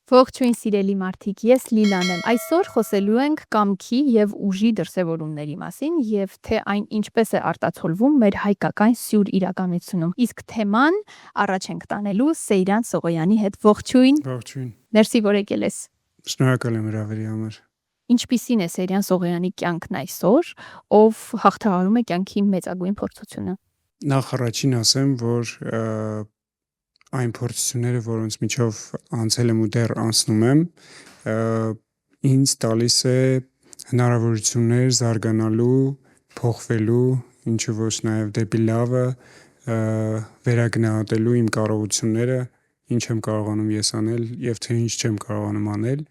Ողջույն սիրելի մարդիկ, ես Լիլան եմ։ Այսօր խոսելու ենք կամքի եւ ուժի դրսևորումների մասին եւ թե այն ինչպես է արտացոլվում մեր հայկական սյուր իրականությունում։ Իսկ թեման առաջ ենք տանելու Սեյրան Սողոյանի հետ։ Ողջույն։ Ողջույն։ Մերսի, որ եկել ես։ Շնորհակալ եմ հրավերի համար։ Ինչպիսին է Սեյրան Սողոյանի կյանքն այսօր, ով հաղթահարում է կյանքի մեծագույն փորձությունը։ Նախ առաջին ասեմ, որ այն փորձությունները, որոնց միջով անցել եմ ու դեռ անցնում եմ, ինձ տալիս է հնարավորություններ զարգանալու, փոխվելու, ինչու ոչ նաև դեպի լավը, վերագնահատելու իմ կարողությունները, ինչ եմ կարողանում ես անել եւ թե ինչ չեմ կարողանում անել,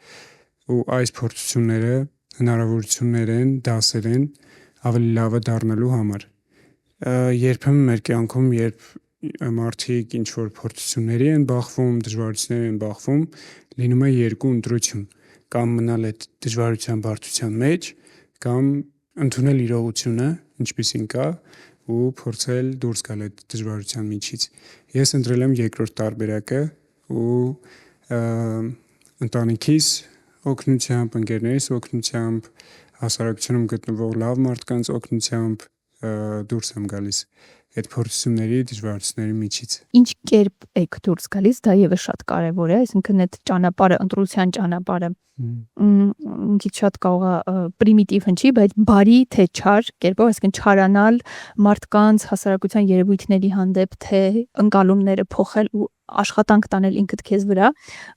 ու այս փորձությունները հնարավորություններ են, դասեր են ավելի լավը դառնալու համար։ Երբեմն մեր կյանքում, երբ մարդիկ ինչ որ փորձությունների են բախվում, դժվարությունների են բախվում, լինում է երկու ընտրություն՝ կամ մնալ այդ դժվարության բարդության մեջ, կամ ընդունել իրողությունը, ինչպիսին կա, ու փորձել դուրս գալ այդ դժվարության միջից։ Ես ընտրել եմ երկրորդ տարբերակը ու ընտանիքիս օգնությամբ, ընկերներիս օգնությամբ, հասարակությունում գտնվող լավ մարդկանց օգնությամբ դուրս եմ գալիս այդ փորձությունների, դժվարությունների միջից։ Ինչ կերպ եք դուրս գալիս, դա եւս շատ կարեւոր է, այսինքն այդ ճանապարհը, ընտրության ճանապարհը ինքից շատ կարող է պրիմիտիվ հնչի, բայց բարի թե չար կերպով, այսինքն չարանալ մարդկանց, հասարակության երևույթների հանդեպ, թե ընկալումները փոխել ու աշխատանք տանել ինքդ քեզ վրա,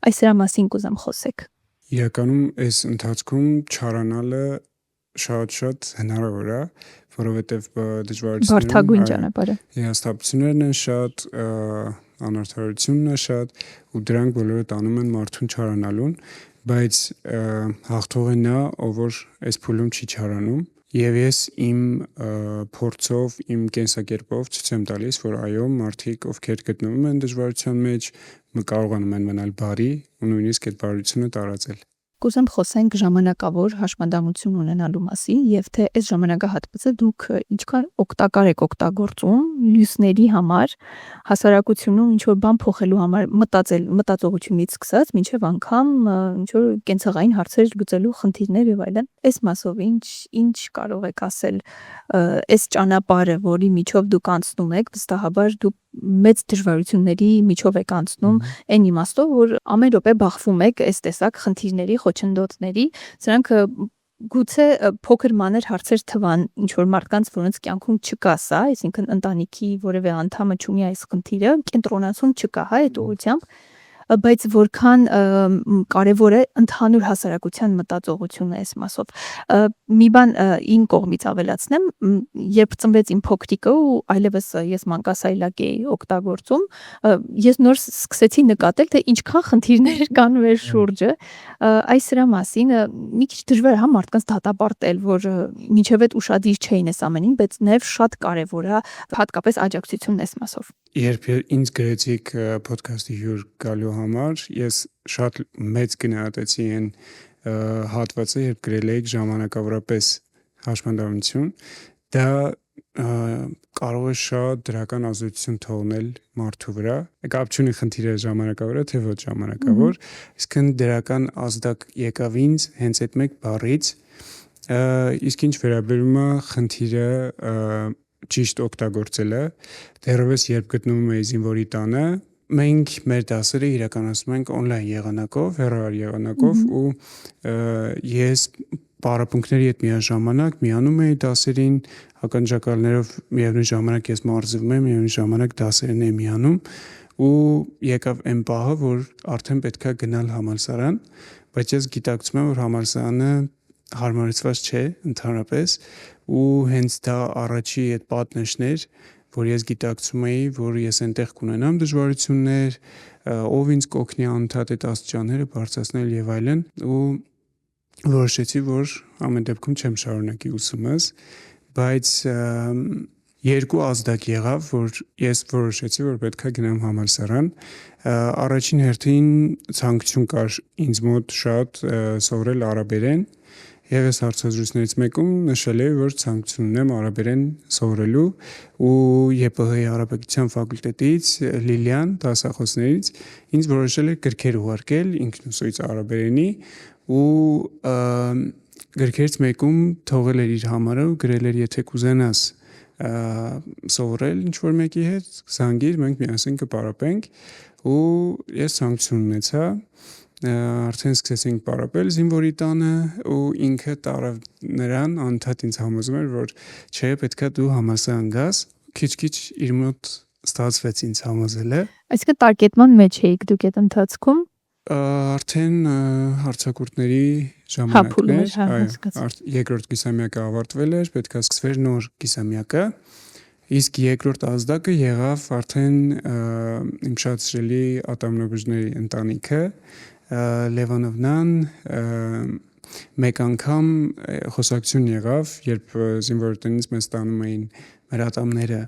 այս դրա մասին կուզեմ խոսեք։ Իրականում այս ընթացքում չարանալը շատ հնարավոր է, որովհետև դժվարությունները Բարդագույն ճանապարհը։ Հիասթափություններն են շատ, անարդարությունն է շատ, ու դրանք բոլորը տանում են մարդուն չարանալուն, բայց հաղթող է նա, ով որ այս փուլում չի չարանում, եւ ես իմ փորձով, իմ կենսակերպով ցույց եմ տալիս, որ այո, մարդիկ, ովքեր գտնվում են դժվարության մեջ, կարողանում են մնալ բարի ու նույնիսկ այդ բարությունը տարածել։ Կուզեմ խոսենք ժամանակավոր հաշմանդամություն ունենալու մասին եւ թե այս ժամանակահատվածը դուք ինչքան օգտակար եք օգտագործում լույսների համար, հասարակությունում ինչ որ բան փոխելու համար, մտածողությունից սկսած մինչեւ անգամ ինչ որ կենցաղային հարցեր լուծելու խնդիրներ եւ այլն։ Այս մասով ինչ կարող եք ասել, այս ճանապարհը, որի միջով դուք անցնում եք, վստահաբար դուք մեծ դժվարությունների միջով եք անցնում, այն իմաստով, որ ամեն րոպե բախվում եք այս տեսակ խնդիրների, խոչընդոտների, սրանք գուցե փոքր մանր հարցեր թվան ինչ որ մարդկանց, որոնց կյանքում չկա սա, այսինքն ընտանիքի որևէ անդամը չունի այս խնդիրը, կենտրոնացում չկա, հա, այդ ուղղությամբ, բայց որքան կարևոր է ընդհանուր հասարակության մտածողությունը այս մասով։ Մի բան իմ կողմից ավելացնեմ, երբ ծնվեց իմ փոքրիկը ու այլևս ես մանկասայլակ էի օգտագործում, ես նոր սկսեցի նկատել, թե ինչքան խնդիրներ կան մեր շուրջը, այս դրա մասին մի քիչ դժվար է հա մարդկանց դատապարտել, որ մինչև այդ ուշադիր չէին այս ամենին, բայց նաև շատ կարևոր է հատկապես աջակցությունն այս մասով։ Երբ ինձ գրեցիք podcast-ի հյուր գալու համար, ես շատ մեծ գնահատեցի այն հատվածը, երբ գրել էիք ժամանակավորապես հաշմանդամություն, դա կարող է շատ դրական ազդեցություն թողնել մարդու վրա։ Կապ չունի խնդիրը ժամանակավոր է թե ոչ ժամանակավոր, իսկ դրական ազդակ եկավ ինձ հենց այդ մեկ բառից, իսկ ինչ վերաբերում է խնդիրը ճիշտ օգտագործելը, դեռևս երբ գտնվում էի զինվորի տանը, մենք մեր դասերը իրականացնում ենք on-line եղանակով, հեռահար եղանակով ու ես պարապմունքների հետ միաժամանակ միանում էի դասերին, ականջակալներով միևնույն ժամանակ ես մարզվում եմ, միևնույն ժամանակ դասերին եմ միանում ու եկավ այն պահը, որ արդեն պետքա գնալ համալսարան, բայց ես գիտակցում եմ, որ համալսարանը հարմարեցված չէ ընդհանրապես ու հենց դա առաջի այդ պատնեշներ, որ ես գիտակցում էի, որ ես այնտեղ կունենամ դժվարություններ, ով ինձ կօգնի անընդհատ այդ աստիճանները բարձրացնել եւ այլն ու որոշեցի, որ ամեն դեպքում չեմ շարունակի ուսումս, բայց երկու ազդակ եղավ, որ ես որոշեցի, որ պետքա գնամ համալսարան։ Առաջին հերթին ցանկություն կար ինձ մոտ շատ սովորել արաբերեն Եվ այս հարցազրույցներից մեկում նշել էի, որ ցանկություն ունեմ արաբերեն սովորելու ու ԵՊՀ-ի արաբական ֆակուլտետից Լիլիան դասախոսներից ինձ որոշել է գրքեր ուղարկել ինքնուսույց արաբերենի ու գրքերից մեկում թողել էր իր համարը ու գրել էր եթե կուզենաս սովորել ինչ-որ մեկի հետ, զանգիր, մենք միասին կպարապենք ու ես ցանկություն ունեցա արդեն սկսեցինք պարապել զինվորի տանը ու ինքը տարավ նրան անընդհատ ինձ համոզում էր, որ չէ, պետքա դու համալսարան գաս, քիչ-քիչ իր մոտ ստացվեց ինձ համոզելը։ Այսինքն տարկետման մեջ էիք դուք այդ ընթացքում։ Արդեն հարցակուրտների ժամանակն էր, երկրորդ կիսամյակը ավարտվել էր, պետքա սկսվեր նոր կիսամյակը, իսկ երկրորդ ազդակը եղավ արդեն իմ շատ սիրելի ատամնաբուժների ընտանիքը, Լևոնովնան մեկ անգամ խոսակցություն եղավ, երբ զինվորությունից մեզ տանում էին մեր ատամները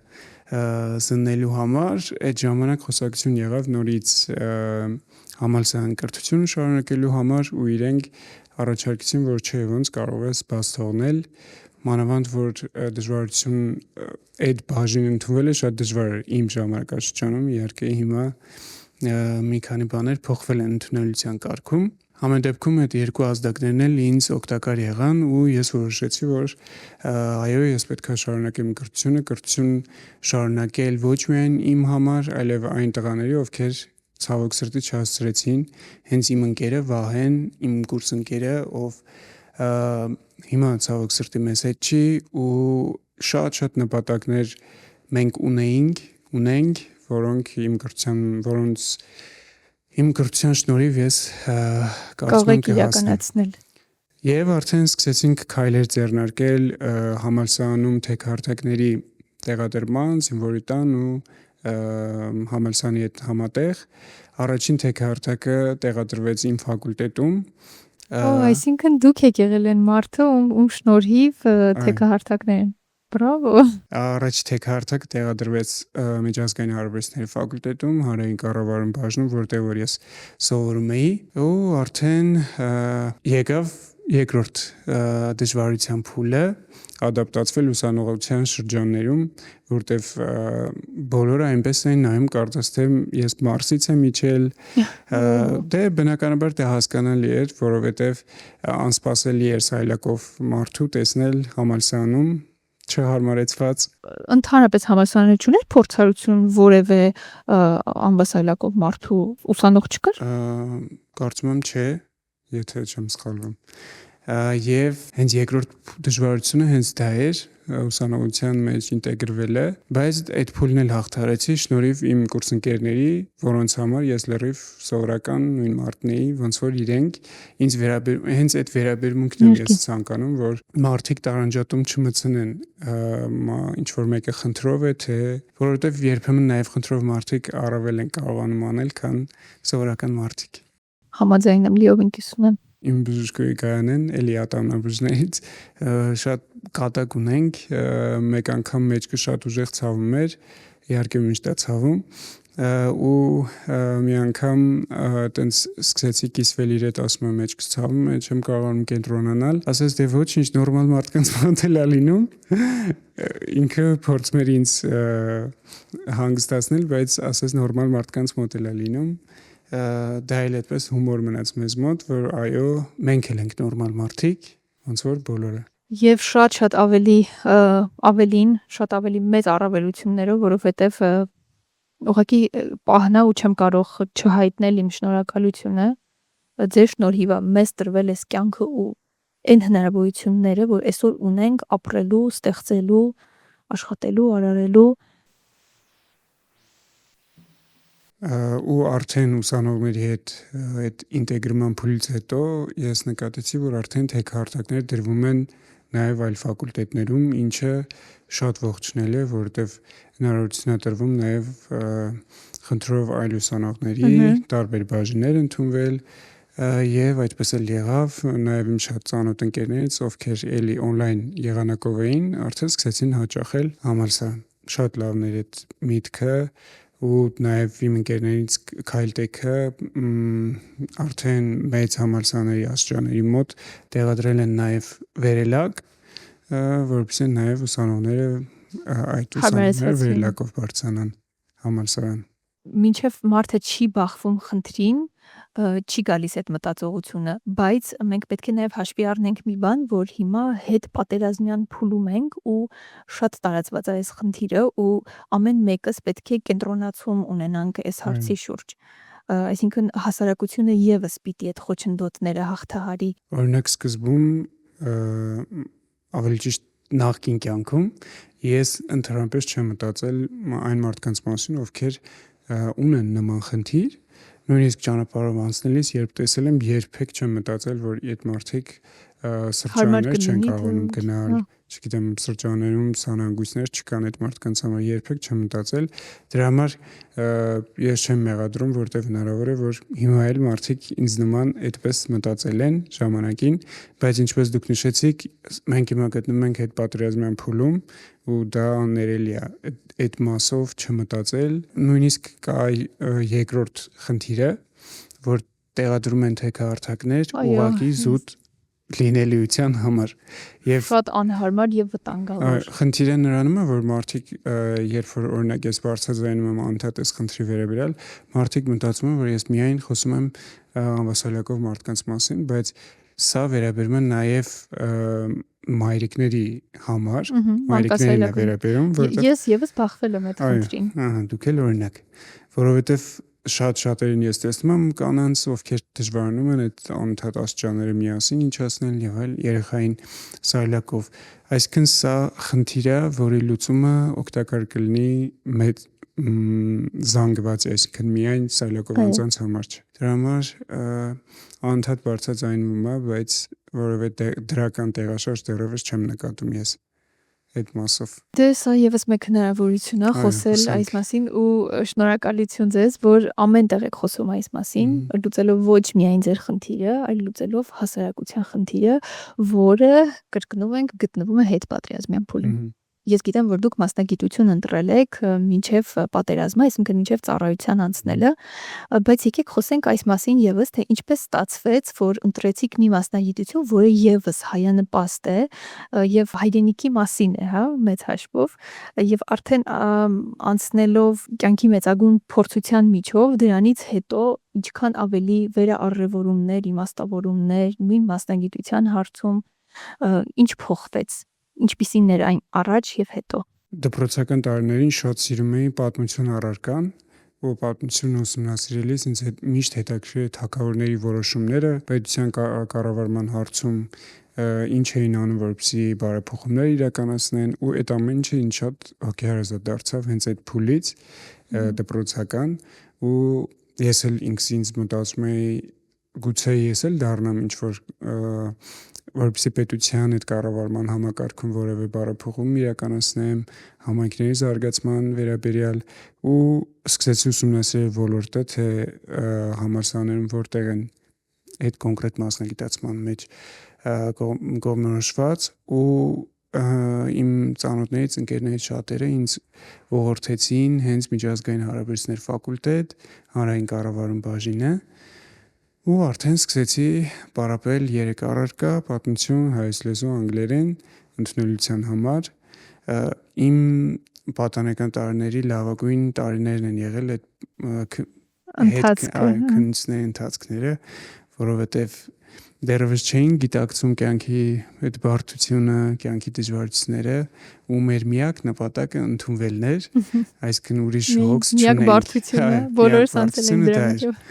զննելու համար, այդ ժամանակ խոսակցություն եղավ նորից համալսարան կրթությունը շարունակելու համար ու իրենք առաջարկեցին, որ չէ, ոնց կարող ես բաց թողնել, մանավանդ որ դժվարություն այդ բաժին ընդունվելը շատ դժվար էր իմ ժամանակաշրջանում, իհարկե հիմա մի քանի բաներ փոխվել են ընդունելության կարգում։ Ամեն դեպքում այդ երկու ազդակներն էլ ինձ օգտակար եղան ու ես որոշեցի, որ այո, ես պետք է շարունակեմ կրթություն շարունակել ոչ միայն իմ համար, այլև այն տղաների, ովքեր ցավոք սրտի չհասցրեցին, հենց իմ ընկերը Վահեն, իմ կուրսընկերը, ով հիմա ցավոք սրտի մեզ հետ չի ու շատ նպատակներ մենք ունենք, որոնք իմ կրթության շնորհիվ ես կարծում եմ կիրականացնել։ Եվ արդեն սկսեցինք քայլեր ձեռնարկել համալսարանում թեքահարթակների տեղադրման, զինվորի տան ու համալսարանի հետ համատեղ։ Առաջին թեքահարթակը տեղադրվեց իմ ֆակուլտետում։ Այսինքն դուք եք եղել են մարդը, ում շնորհիվ թեքահարթակներ են։ Բրավո։ Առաջ թեքահարթակը տեղադրվեց միջազգային հարաբերությունների ֆակուլտետում, հանրային կառավարում բաժնում, որտեղ որ ես սովորում էի, ու արդեն եկավ երկրորդ դժվարության փուլը ադապտացվել ուսանողության շրջաններում, որտեղ բոլորը այնպես էին նայում, կարծես թե ես Մարսից եմ իջել, դե բնականաբար դա հասկանալի էր, որովհետև անսպասելի էր սայլակով մարդու տեսնել համալսարանում չհարմարեցված։ Ընդհանրապես համալսարանը չուներ փորձառություն որևէ անվասայլակով մարդու ուսանող չկար։ Կարծում եմ չէ, եթե չեմ սխալվում։ Եվ հենց երկրորդ դժվարությունը հենց դա էր ուսանողության մեջ ինտեգրվելը, բայց այդ փուլն էլ հաղթարեցի շնորհիվ իմ կուրսընկերների, որոնց համար ես լրիվ սովորական նույն մարդն էի, ոնց որ իրենք ինձ հենց այդ վերաբերմունքն եմ ես ցանկանում, որ մարդիկ տարանջատում չմտցնեն, ինչ որ մեկը խնդրով է, թե որովհետև երբեմն նաև խնդրով մարդիկ առավել են կարողանում անել, քան սովորական մարդիկ։ Համաձայն եմ, լիովին կիսում եմ։ Իմ բժշկուհի Գայանեն, էլի ատամնաբուժներից շատ կատակ ունենք, մեկ անգամ մեջքը շատ ուժեղ ցավում էր, իհարկե միշտ է ցավում, ու մի անգամ տենց սկսեցի կիսվել իր հետ, ասում եմ մեջքս ցավում է, չեմ կարողանում կենտրոնանալ, ասես դե ոչինչ նորմալ մարդկանց մոտ է լինում, ինքը փորձում էր ինձ հանգստացնել, բայց ասես նորմալ մարդկանց մոտ է լինում, դա էլ այդպես հումոր մնաց մեզ մոտ, որ այո, մենք էլ ենք նորմալ մարդիկ, ոնց որ բոլորը։ Եվ շատ ավելի մեծ առավելություններով, որովհետև ուղղակի պահնա ու չեմ կարող չհայտնել իմ շնորհակալությունը, ձեր շնորհիվ մեզ տրվել էս կյանքը ու այն հնարավորությունները, որ այսօր ունենք ապրելու, ստեղծելու, աշխատելու, արարելու ու արդեն ուսանողների հետ այդ ինտեգրման փուլից հետո ես նկատեցի, որ արդեն թեքահարթակներ դրվում են նաև այլ ֆակուլտետներում, ինչը շատ ողջունել է, որովհետև հնարավորություն է տրվում նաև խնդրով այլ ուսանողների տարբեր բաժիններ ընդունվել եւ այդպես էլ եղավ, նաև իմ շատ ծանոթ ընկերներից, ովքեր էլի on-line եղանակով էին, արդեն սկսեցին հաճախել համալսարան։ Շատ լավն էր այդ միտքը, ու նաև իմ ընկերներից Քայլտեքը արդեն մեծ համալսարանների աստիճանների մոտ տեղադրել են նաև վերելակ, որովհետեւ նաև ուսանողները այդ ուսանողները վերելակով բարձրանան համալսարան։ Մինչև մարդը չի բախվում խնդրին, չի գալիս այդ մտածողությունը, բայց մենք պետք է նաև հաշվի առնենք մի բան, որ հիմա հետ պատերազմյան փուլում ենք ու շատ տարածված է այս խնդիրը ու ամեն մեկս պետք է կենտրոնացում ունենանք այս հարցի շուրջ։ Այսինքն հասարակությունը եւս պիտի այդ խոչընդոտները հաղթահարի։ Օրինակ սկզբում ավելի ճիշտ նախկին կյանքում ես ընդհանրապես չեմ մտածել այն մարդկանց մասին, ովքեր ունեն նման խնդիր, նույնիսկ ճանապարհով անցնելիս երբ տեսել եմ, երբեք չեմ մտածել, որ այդ մարդիկ սրճարաններ չեն կարողանում գնալ, չգիտեմ, սրճարաններում սանհանգույցներ չկան այդ մարդկանց համար, երբեք չեմ մտածել։ Դրա համար ես չեմ մեղադրում, որտեղ հնարավոր է, որ հիմա էլ մարդիկ ինձ նման այդպես մտածել են ժամանակին, բայց ինչպես դուք նշեցիք, մենք հիմա գտնվում ենք այդ պատերազմյան փուլում ու դա աներելի է այդ մասով չմտածել։ Նույնիսկ կա երկրորդ խնդիրը, որ տեղադրում են թե քարտակներ ուղղակի զուտ լինելիության համար եւ շատ անհարմար եւ վտանգավոր։ Խնդիրը նրանում է, որ մարդիկ երբ որ օրինակ ես բարձրաձայնում եմ անդադես խնդրի վերաբերյալ, մարդիկ մտածում են, որ ես միայն խոսում եմ անվասալակով մարդկանց մասին, բայց սա վերաբերում է նաեւ մայրիկների համար, մայրիկներին է վերաբերում, որտեղ ես եւս բախվել եմ այդ խնդրին։ Դուք էլ օրինակ, որովհետեւ շատերին ես տեսնում եմ կանանց, ովքեր դժվարանում են այդ անընդհատ աստիճանները միասին ինչացնել եւ այլ երեխային սայլակով։ Այսինքն սա խնդիր է, որի լուծումը օգտակար կլինի մեծ զանգված, այսինքն միայն սայլակով անձանց համար չէ։ Դրա համար անընդհատ բարձրաձայնվում է, բայց որովհետեւ դրական տեղաշարժ դեռևս չեմ նկատում ես այդ մասով։ Դե սա եւս մեկ հնարավորություն է խոսել այս մասին ու շնորհակալություն ձեզ, որ ամեն տեղ եք խոսում այս մասին, լուծելով ոչ միայն ձեր խնդիրը, այլ լուծելով հասարակության խնդիրը, որը կրկնում ենք գտնվում է հետպատերազմյան փուլում։ Ես գիտեմ, որ դուք մասնագիտություն ընտրել եք մինչև պատերազմը, այսինքն մինչև ծառայության անցնելը, բայց եկեք խոսենք այս մասին եւս, թե ինչպես ստացվեց, որ ընտրեցիք մի մասնագիտություն, որը եւս հայանպաստ է եւ հայրենիքի մասին է, հա, մեծ հաշվով, եւ արդեն անցնելով կյանքի մեծագույն փորձության միջով, դրանից հետո ինչքան ավելի վերաառևորումներ, իմաստավորումներ, նույն մասնագիտության հարցում ինչ փոխվեց, ինչպիսին էր այն առաջ եւ հետո։ Դպրոցական տարիներին շատ սիրում էի պատմություն առարկան, ու պատմությունը ուսումնասիրելիս ինձ միշտ հետաքրքրել է թագավորների որոշումները, պետության կառավարման հարցում ինչ էին անում, որպեսզի բարեփոխումներ իրականացնեն, ու այդ ամեն ինչը ինձ շատ հոգեհարազատ դարձավ հենց այդ փուլից դպրոցական, ու ես էլ ինքս մտածում էի գուցե ես էլ դառնամ ինչ որ որպեսզի պետության այդ կառավարման համակարգում որևէ բարեփոխում իրականացնեմ, համայնքների զարգացման վերաբերյալ, ու սկսեցի ուսումնասիրել ոլորտը, թե համալսարաններում որտեղ են այդ կոնկրետ մասնագիտացման մեջ կողմնորոշված, ու իմ ծանոթներից, ընկերներից շատերը ինձ ուղղորդեցին հենց միջազգային հարաբերություններ ֆակուլտետ, հանրային կառավարում բաժինը, ու արդեն սկսեցի պարապել 3 առարկա՝ պատմություն, հայոց լեզու, անգլերեն ընդունելության համար։ Իմ պատանեկան տարիների լավագույն տարիներն են եղել այդ քննությունների ընթացքները, որովհետև դեռևս չէին գիտակցում կյանքի այդ բարդությունը, կյանքի դժվարությունները, ու մեր միակ նպատակը ընդունվելն էր, այսինքն ուրիշ հոգս չունեինք։ Միակ բարդությունը, բոլորս անցել ենք դրա միջով։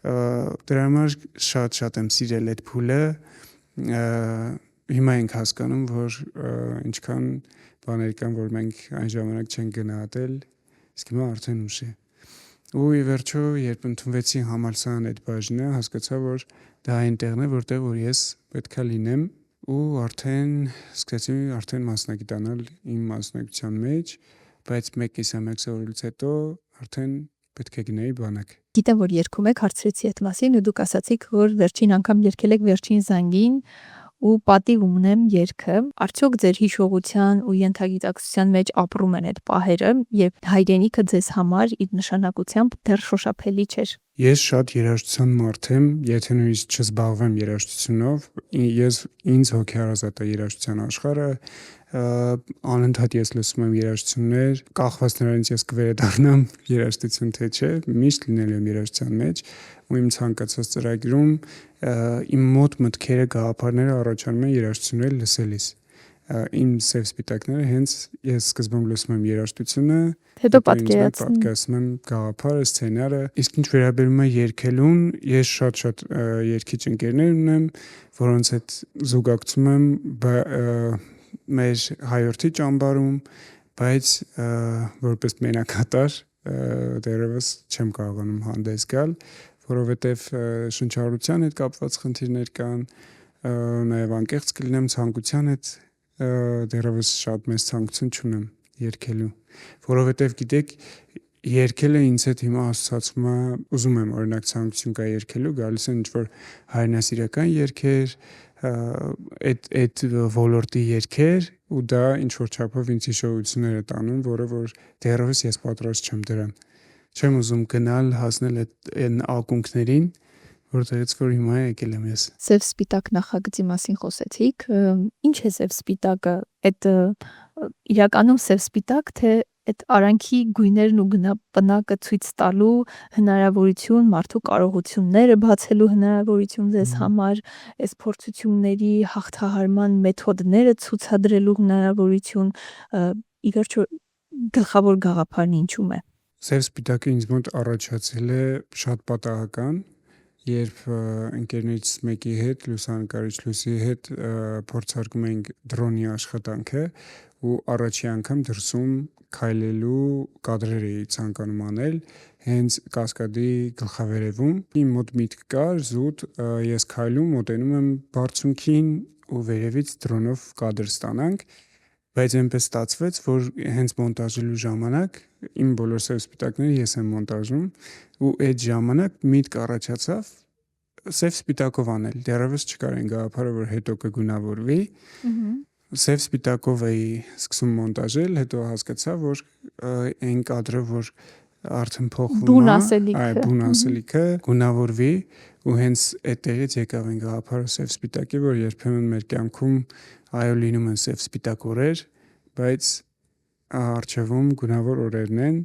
Դրա համար շատ եմ սիրել այդ փուլը, հիմա ենք հասկանում, որ ինչքան բաներ կան, որ մենք այն ժամանակ չենք գնահատել, իսկ հիմա արդեն ուշ է։ Ու ի վերջո, երբ ընդունվեցի համալսարան այդ բաժինը, հասկացա, որ դա այն տեղն է, որտեղ որ ես պետքա լինեմ, ու սկսեցի մասնագիտանալ իմ մասնագիտության մեջ, բայց 1 սովորելուց հետո արդեն պետք է գնայի բանակ։ Գիտեմ, որ երգում եք, հարցրեցի այդ մասին, ու դուք ասացիք, որ վերջին անգամ երգել եք վերջին զանգին, ու պատիվ ունեմ երգը։ Արդյոք ձեր հիշողության ու ենթագիտակցության մեջ ապրում են այդ պահերը, երբ հայրենիքը ձեզ համար իր նշանակությամբ դեռ շոշափելի չէր։ Ես շատ երաժշտության մարդ եմ, եթե նույնիսկ չզբաղվեմ երաժշտությունով, ինձ հոգեհարազատ է երաժշտության աշխարհը, անընդհատ ես լսում եմ երաժշտություններ, կախված նրանից ես կվերադառնամ երաժշտություն թե չէ, միշտ լինելու եմ երաժշտության մեջ ու իմ ցանկացած ծրագրում իմ մոտ մտքերը, գաղափարները առաջանում են երաժշտություններ լսելիս։ Իմ սև սպիտակները հենց ես սկզբում լսում եմ երաժշտությունը, Հետո պատկերացնում եմ գաղափարը, սցենարը։ Իսկ ինչ վերաբերում է երգելուն, ես շատ երգիչ ընկերներ ունեմ, որոնց հետ զուգակցում եմ մեր հայրենի ճամբարում, բայց որպես մենակատար դեռևս չեմ կարողանում հանդես գալ, որովհետև շնչառության հետ կապված խնդիրներ կան, նաև անկեղծ կլինեմ ցանկության հետ դեռևս շատ մեծ ցանկություն չունեմ երգելու, որովհետև գիտեք, երգելը ինձ հետ հիմա ասոցացվում է, ուզում եմ օրինակ ցանկություն կա երգելու, գալիս են ինչ-որ հայրենասիրական երգեր, այդ ոլորտի երգեր ու դա ինչ-որ չափով ինձ հիշողություններ է տանում, որը որ դեռևս ես պատրաստ չեմ դրան։ Չեմ ուզում գնալ հասնել այն ակունքներին, որտեղից որ հիմա եկել եմ ես։ Սև սպիտակ նախագծի մասին խոսեցիք, ինչ է սև սպիտակը, այդ իրականում սև սպիտակ, թե այդ արանքի գույներն ու պնակը ցույց տալու հնարավորություն, մարդու կարողությունները բացելու հնարավորություն ձեզ համար, այս փորձությունների հաղթահարման մեթոդները ցուցադրելու հնարավորություն, ի վերջո գլխավոր գաղափարն ինչու՞մ է։ Սև սպիտակը ինձ մոտ առաջացել է շատ պատահական, երբ ընկերներից մեկի հետ, լուսանկարիչ Լուսի հետ փորձարկում էինք դրոնի աշխատանքը ու առաջի անգամ դրսում քայլելու կադրեր էի ցանկանում անել հենց Կասկադի գլխավերևում։ Իմ մոտ միտք կար, զուտ ես քայլում, մոտենում եմ բարձունքին ու վերևից դրոնով կադր ստանանք, բայց այնպես ստացվեց, որ հենց մոնտաժելու ժամանակ իմ բոլոր սև սպիտակները ես եմ մոնտաժում ու այդ ժամանակ միտք առաջացավ սև սպիտակով անել, դեռևս չկար այն գաղափարը, որ հետո կգունավորվի։ Սև սպիտակով էի սկսում մոնտաժել, հետո հասկացա, որ այն կադրը, որ արդեն փոխվում է, բուն ասելիքը գունավորվի ու հենց այդտեղից եկավ այն գաղափարը սև սպիտակի, որ երբեմն մեր կյանքում այո լինում են սև սպիտակ օրեր, բայց առջևում գունավոր օրերն են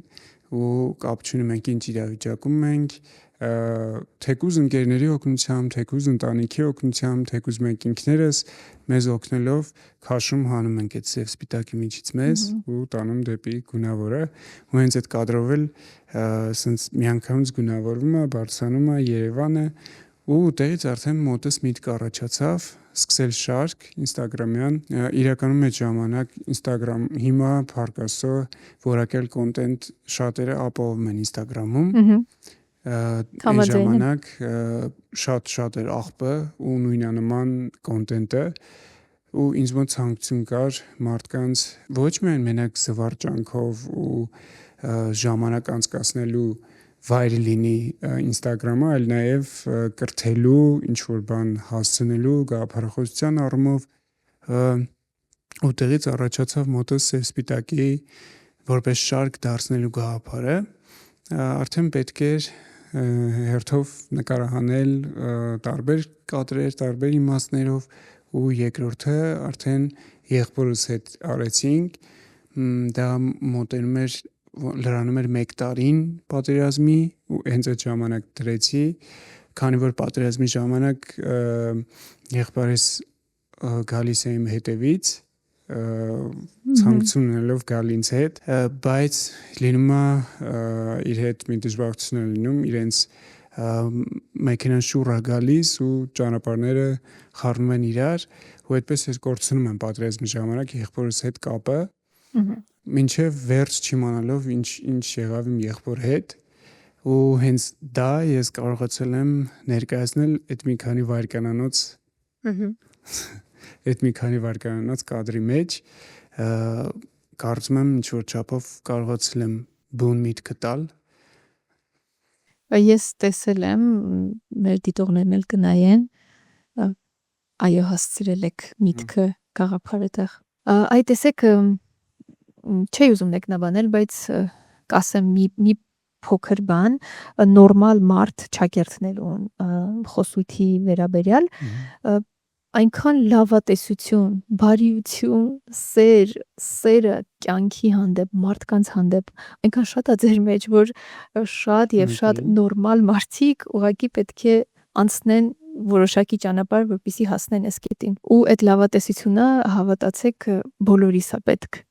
ու կապ չունի մենք ինչ իրավիճակում ենք, թեկուզ ընկերների օգնությամբ, թեկուզ ընտանիքի օգնությամբ, թեկուզ մենք ինքներս մեզ օգնելով քաշում հանում ենք այդ սև սպիտակի միջից մեզ ու տանում դեպի գունավորը ու հենց այդ կադրով էլ սենց միանգամից գունավորվում է, բարձրանում է Երևանը ու տեղից արդեն մոտս միտք առաջացավ սկսել շարք ինստագրամյան, իրականում այդ ժամանակ ինստագրամ հիմա փառք Աստծո որակյալ կոնտենտ շատերը ապահովում են ինստագրամում, այն ժամանակ շատ էր աղբը ու նույնանման կոնտենտը ու ինձ մոտ ցանկություն կար մարդկանց ոչ միայն մենակ զվարճանքով ու ժամանակ անցկացնելու վայր լինի ինստագրամը, այլ նաև կրթելու, ինչ-որ բան հասցնելու գաղափարախոսության առումով ու տեղից առաջացավ մոտս սև սպիտակի որպես շարք դարձնելու գաղափարը, արդեն պետք էր հերթով նկարահանել տարբեր կադրեր, տարբեր իմաստներով ու երկրորդը արդեն եղբորս հետ արեցինք, դա մոտենում էր լրանում էր 1 տարին պատերազմի ու հենց այդ ժամանակ դրեցի, քանի որ պատերազմի ժամանակ եղբայրս գալիս է իմ հետևից, ցանկություն ունելով գալ ինձ հետ, բայց լինում է իր հետ մի դժվարություն է լինում, իրենց մեքենան շուռ է գալիս ու ճանապարհները խառնում են իրար ու այդպես ես կորցնում եմ պատերազմի ժամանակ եղբորս հետ կապը մինչև վերջ չիմանալով ինչ եղավ իմ եղբոր հետ ու հենց դա ես կարողացել եմ ներկայացնել այդ մի քանի վայրկյանանոց կադրի մեջ, կարծում եմ ինչ-որ չափով կարողացել եմ բուն միտքը տալ։ Ես տեսել եմ, մեր դիտողներն էլ կնայեն, այո հասցրել եք միտքը գաղափարը տեղ։ Այ տեսեք չի ուզում մեկնաբանել, բայց կասեմ մի փոքր բան նորմալ մարդ ճակերտնելուն խոսույթի վերաբերյալ այնքան լավատեսություն, բարիություն, սերը կյանքի հանդեպ, մարդկանց հանդեպ այնքան շատ է ձեր մեջ, որ շատ եւ շատ նորմալ մարդիկ ուղղակի պետք է անցնեն որոշակի ճանապարհ, որպեսզի հասնեն այս կետին։ Ու այդ լավատեսությունը, հավատացեք, բոլորիս է պետք։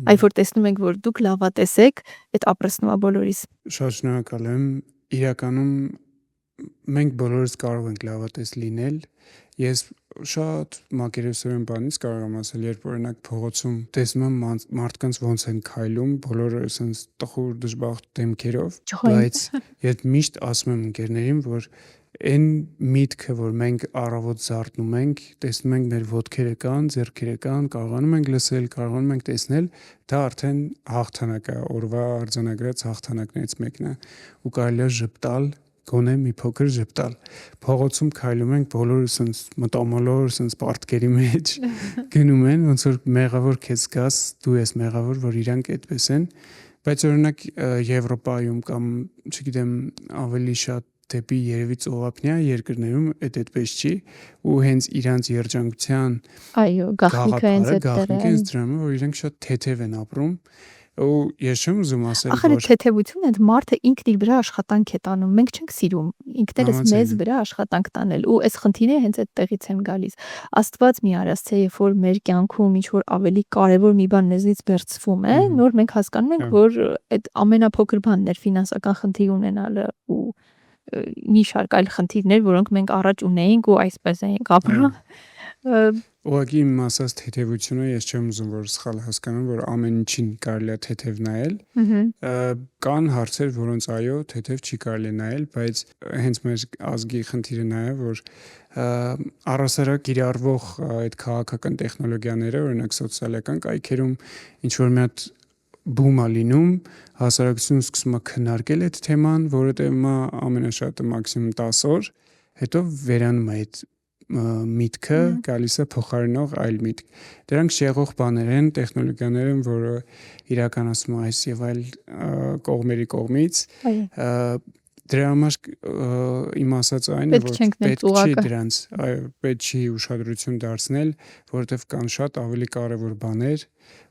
Այ որ տեսնում ենք, որ դուք լավատես եք, այդ ապրեսնում է բոլորիս։ Շատ շնորհակալ եմ։ Իրականում մենք բոլորս կարող ենք լավատես լինել։ Ես շատ մակերեսորեն բանից կարող եմ ասել, երբ օրինակ փողոցում տեսնում եմ մարդկանց ոնց են քայլում, բոլորը ասենց տխուր դժբախտ դեմքերով, բայց ես միշտ ասում եմ ընկերներին, որ այն միտքը, որ մենք առավոտ զարթնում ենք, տեսնում ենք մեր ոտքերը կան, ձեռքերը կան, կարողանում ենք լսել, կարողանում ենք տեսնել, դա արդեն հաղթանակ է, օրվա արձանագրած հաղթանակներից մեկն է, ու կարելի է ժպտալ, գոնե մի փոքր ժպտալ։ Փողոցում քայլում ենք, բոլորը սենց մտամոլոր, սենց պարտքերի մեջ գնում են, ոնց որ մեղավոր քեզ գաս, դու ես մեղավոր, որ իրանք այդպես են, բայց օրինակ Եվրոպայում կամ, չգիտեմ, ավելի շատ դեպի երևի ծովափնյա երկրներում այդպես չի, ու հենց իրանց երջանկության այո, գաղտնիքը հենց այդտեղ է, որ իրանք շատ թեթև են ապրում, ու ես չեմ ուզում ասել, որ թեթևությունը այդ մարդը ինքն իր վրա աշխատանք է տանում, մենք չենք սիրում ինքներս մեզ վրա աշխատանք տանել, ու այս խնդիրները հենց այդտեղից են գալիս։ Աստված մի արած, թե երբ որ մեր կյանքում ինչ որ ավելի կարևոր մի բան մեզնից վերցվում է, նոր մենք հասկանում ենք, որ այդ ամենափոքր բանն էր ֆինանսական խնդիր ունենալը ու մի շարք այլ խնդիրներ, որոնք մենք առաջ ունեինք ու այսպես էինք ապրում։ Ուղղակի իմ ասած թեթևությունը ես չեմ ուզում, որ սխալ հասկանան, որ ամեն ինչին կարելի է թեթև նայել։ Կան հարցեր, որոնց այո, թեթև չի կարելի նայել, բայց հենց մեր ազգի խնդիրը նա է, որ առասարակ կիրառվող այդ քաղաքական տեխնոլոգիաները, օրինակ սոցիալական կայքերում ինչ որ մի հատ բում է լինում, հասարակությունը սկսում է քննարկել այդ թեման, որը տևում է ամենաշատը մաքսիմում 10 օր, հետո վերանում է այդ միտքը, գալիս է փոխարինող այլ միտք։ Դրանք շեղող բաներ են, տեխնոլոգիաներ են, որը իրականացում է այս եւ այլ կողմերի կողմից։ Դրա համար իմ ասածը այն է, որ պետք չի դրանց, պետք չի ուշադրություն դարձնել, որովհետև կան շատ ավելի կարևոր բաներ,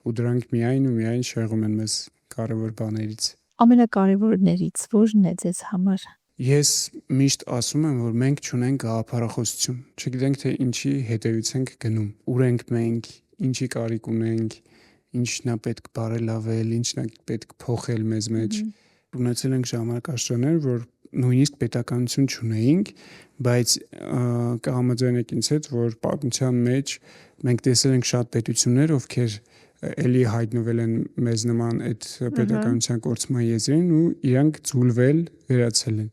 ու դրանք միայն ու միայն շեղում են մեզ կարևոր բաներից։ Ամենակարևորներից ո՞րն է ձեզ համար։ Ես միշտ ասում եմ, որ մենք չունենք գաղափարախոսություն, չգիտենք թե ինչի հետևից ենք գնում, ուր ենք մենք, ինչի կարիք ունենք, ինչն է պետք բարելավել, ինչն է պետք փոխել մեզ մեջ։ Ունեցել ենք ժամանակաշրջաններ, որ նույնիսկ պետականություն չունեինք, բայց կհամաձայնեք ինձ հետ, որ պատմության մեջ մենք տեսել ենք շատ պետություններ, ովքեր էլի հայտնվել են մեզ նման այդ պետականության կորցման եզրին ու իրանք ձուլվել վերացել են,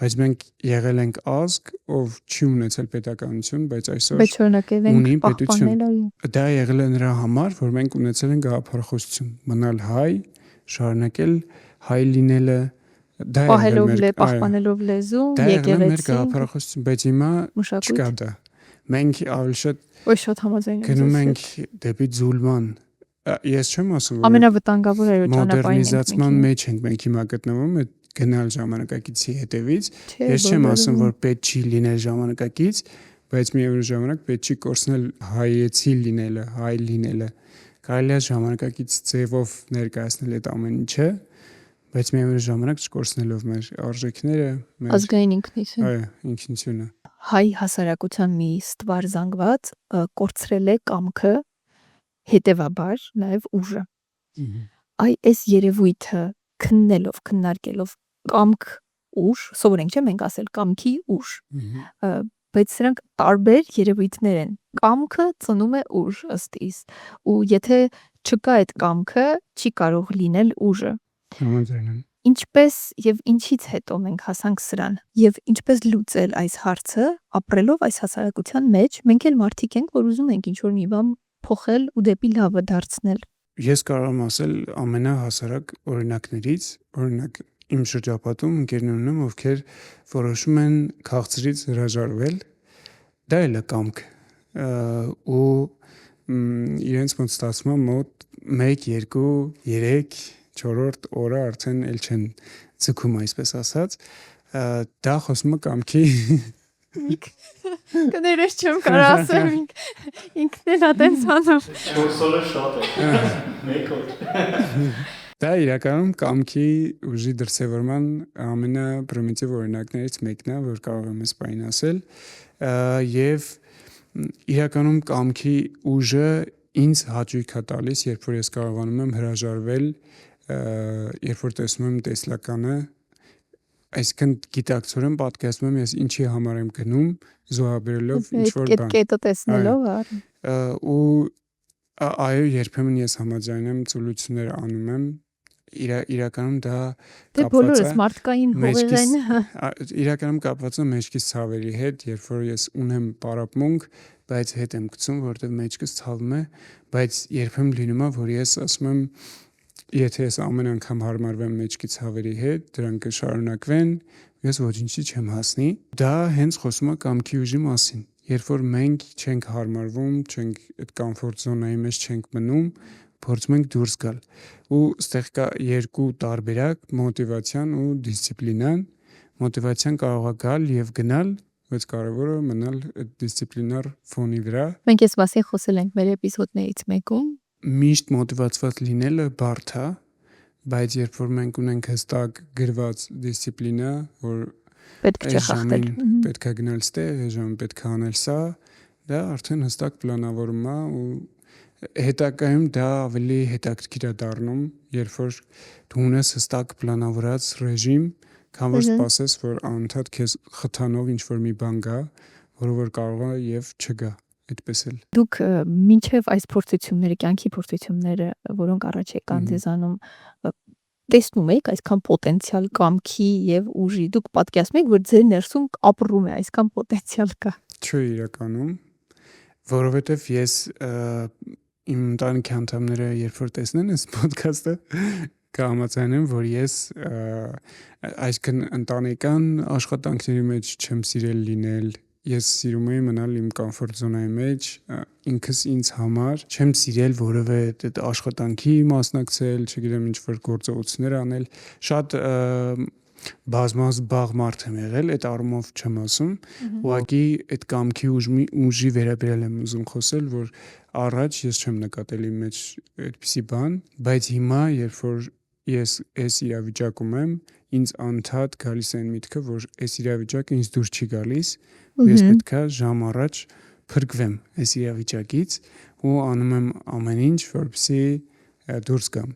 բայց մենք եղել ենք ազգ, ով չի ունեցել պետականություն, բայց այսօր ունի պետություն։ Դա եղել է նրա համար, որ մենք ունեցել ենք գաղափարախոսություն, մնալ հայ, շարունակել հայ լինելը, դա պահպանելով լեզու, եկեղեցի, գաղափարախոսություն, բայց հիմա չկա դա։ Մենք ավելի շատ համաձայն գնում ենք դեպի ձուլման։ Ես չեմ ասում, որ ամենավտանգավոր ճանապարհին մոդեռնիզացման մեջ ենք մենք հիմա գտնվում, այդ գնալ ժամանակակիցի հետևից։ Ես չեմ ասում, որ պետք չի լինել ժամանակակից, բայց միևնույն ժամանակ պետք չի կորցնել հայեցի լինելը, հայ լինելը։ Կարելի է ժամանակակից ձևով ներկայացնել այդ ամեն ինչը, բայց միևնույն ժամանակ չկորցնելով մեր արժեքները, մեր ազգային ինքնությունը։ Այո, ինքնությունը։ Հայ հասարակության մի ստվար զանգված կորցրել է կամքը, հետևաբար նաև ուժը։ Այս երևույթը քննարկելով կամք ուժ, սովորենք չէ մենք ասել կամքի ուժ, բայց սրանք տարբեր երևույթներ են։ Կամքը ծնում է ուժ ըստ իս, ու եթե չկա այդ կամքը, չի կարող լինել ուժը։ Ինչպես եւ ինչից հետո մենք հասանք սրան եւ ինչպես լուծել այս հարցը, ապրելով այս հասարակության մեջ, մենք էլ մարդիկ ենք, որ ուզում ենք ինչ-որ մի բան փոխել ու դեպի լավը դարձնել։ Ես կարող եմ ասել ամենահասարակ օրինակներից, օրինակ իմ շրջապատում ընկերներ ունեմ, ովքեր որոշում են քաղցրից հրաժարվել, դա էլ է կամք, ու իրենց մոտ ստացվում է մոտ 1, 2, 3, 4 օրը արդեն էլ չեն ձգում, այսպես ասած, դա խոսում է կամքի կներես չեմ կարող ասեմ ինքն էլ ատենց անում 4 օրը շատ է 1 օր դա իրականում կամքի ուժի դրսևորման ամենապրիմիտիվ օրինակներից մեկն է, որ կարող եմ այս բանը ասել, եւ իրականում կամքի ուժը ինձ հաճույք է տալիս, երբ որ ես կարողանում եմ հրաժարվել, երբ որ տեսնում եմ տեսլականը, այսինքն գիտակցորեն պատկերացնում եմ ես ինչի համար եմ գնում, զոհաբերելով ինչ-որ բան։ Կետը տեսնելով, ու այո, երբեմն ես համաձայն եմ ծուլություններ անում եմ, իրականում դա կապված է մարդկային հողերեն, իրականում կապված է մեջքից ցավերի հետ, երբ որ ես ունեմ պարապմունք, բայց հետ եմ գցում, որտեղ մեջքից ցավում է, բայց երբեմն լինում է, որ ես ասում եմ, եթե ես ամեն անգամ հարմարվեմ մեջքի ցավերի հետ, դրանք կշարունակվեն, ես ոչինչի չեմ հասնի։ Դա հենց խոսում է կամքի ուժի մասին։ Երբ որ մենք չենք հարմարվում, չենք այդ կոմֆորտ զոնայի մեջ չենք մնում, փորձում ենք դուրս գալ։ Ու այստեղ կա երկու տարբերակ՝ մոտիվացիան ու դիսցիպլինան։ Մոտիվացիան կարող է գալ եւ գնալ, բայց կարևորը մնալ այդ դիսցիպլինար ֆոնի վրա։ Մենք այս մասին խոսել ենք մեր էպիզոդներից մեկում։ Միշտ մոտիվացված լինելը բարդ է, բայց երբ որ մենք ունենք հստակ գրված դիսցիպլինա, որ պետք չէ խախտել, պետք է գնալ ստեղ, այժմ պետք է անել սա, դա արդեն հստակ պլանավորում է ու հետագայում դա ավելի հետաքրքիր է դառնում, երբ որ դու ունես հստակ պլանավորած ռեժիմ, քան որ սպասես, որ անընդհատ քեզ խթանող ինչ-որ մի բան գա, որը որ կարող է եւ չգա, այդպես էլ։ Դուք մինչև այս փորձությունները, կյանքի փորձությունները, որոնք առաջ եկան ձեզանում, տեսնում եք այսքան պոտենցիալ կամքի եւ ուժի, դուք պատկերացնում եք, որ ձեր ներսում ապրում է այսքան պոտենցիալ կա։ Չէ, իրականում, որովհետեւ ես իմ ընտանիքի անդամները երբ որ տեսնեն այս ոդքասթը կհամաձայնեմ, որ ես այսքան ընտանեկան աշխատանքների մեջ չեմ սիրել լինել, ես սիրում եմ մնալ իմ կոմֆորտ զոնայի մեջ, ինքս ինձ համար չեմ սիրել որևէ այդ աշխատանքի մասնակցել, չգիտեմ ինչ-որ գործողություններ անել, շատ բազմազբաղ մարդ եմ եղել, այդ առումով չեմ ասում, ուղղակի այդ կամքի ուժի վերաբերյալ եմ ուզում խոսել, որ առաջ ես չեմ նկատել իմ մեջ այդպիսի բան, բայց հիմա, երբ որ ես այս իրավիճակում եմ, ինձ անընդհատ գալիս է միտքը, որ այս իրավիճակը ինձ դուր չի գալիս, ես պետք է ժամ առաջ փրկվեմ այս իրավիճակից ու անում եմ ամեն ինչ, որպեսզի դուրս գամ։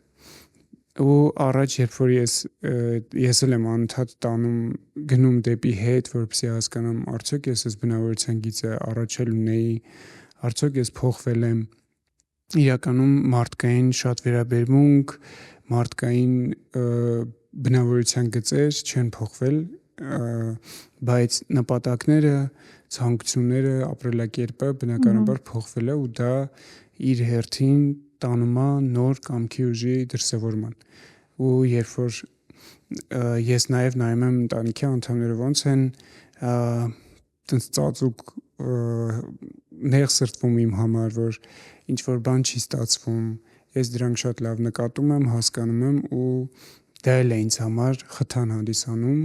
Ու առաջ երբ որ ես էլ եմ անընդհատ տանում գնում դեպի հետ, որպեսզի հասկանամ արդյոք ես այս բնավորության գիծը առաջ էլ ունեի, արդյոք ես փոխվել եմ, իրականում մարդկային շատ վերաբերմունք, մարդկային բնավորության գծեր չեն փոխվել, բայց նպատակները, ցանկությունները, ապրելակերպը բնականաբար փոխվել է ու դա իր հերթին տանում է նոր կամքի ուժի դրսևորման։ Ու երբ որ ես նաև նայում եմ ընտանիքի անդամները ոնց են տենց ծածուկ նեղ սրտվում իմ համար, որ ինչ որ բան չի ստացվում, ես դրանք շատ լավ նկատում եմ, հասկանում եմ ու դա էլ է ինձ համար խթան հանդիսանում,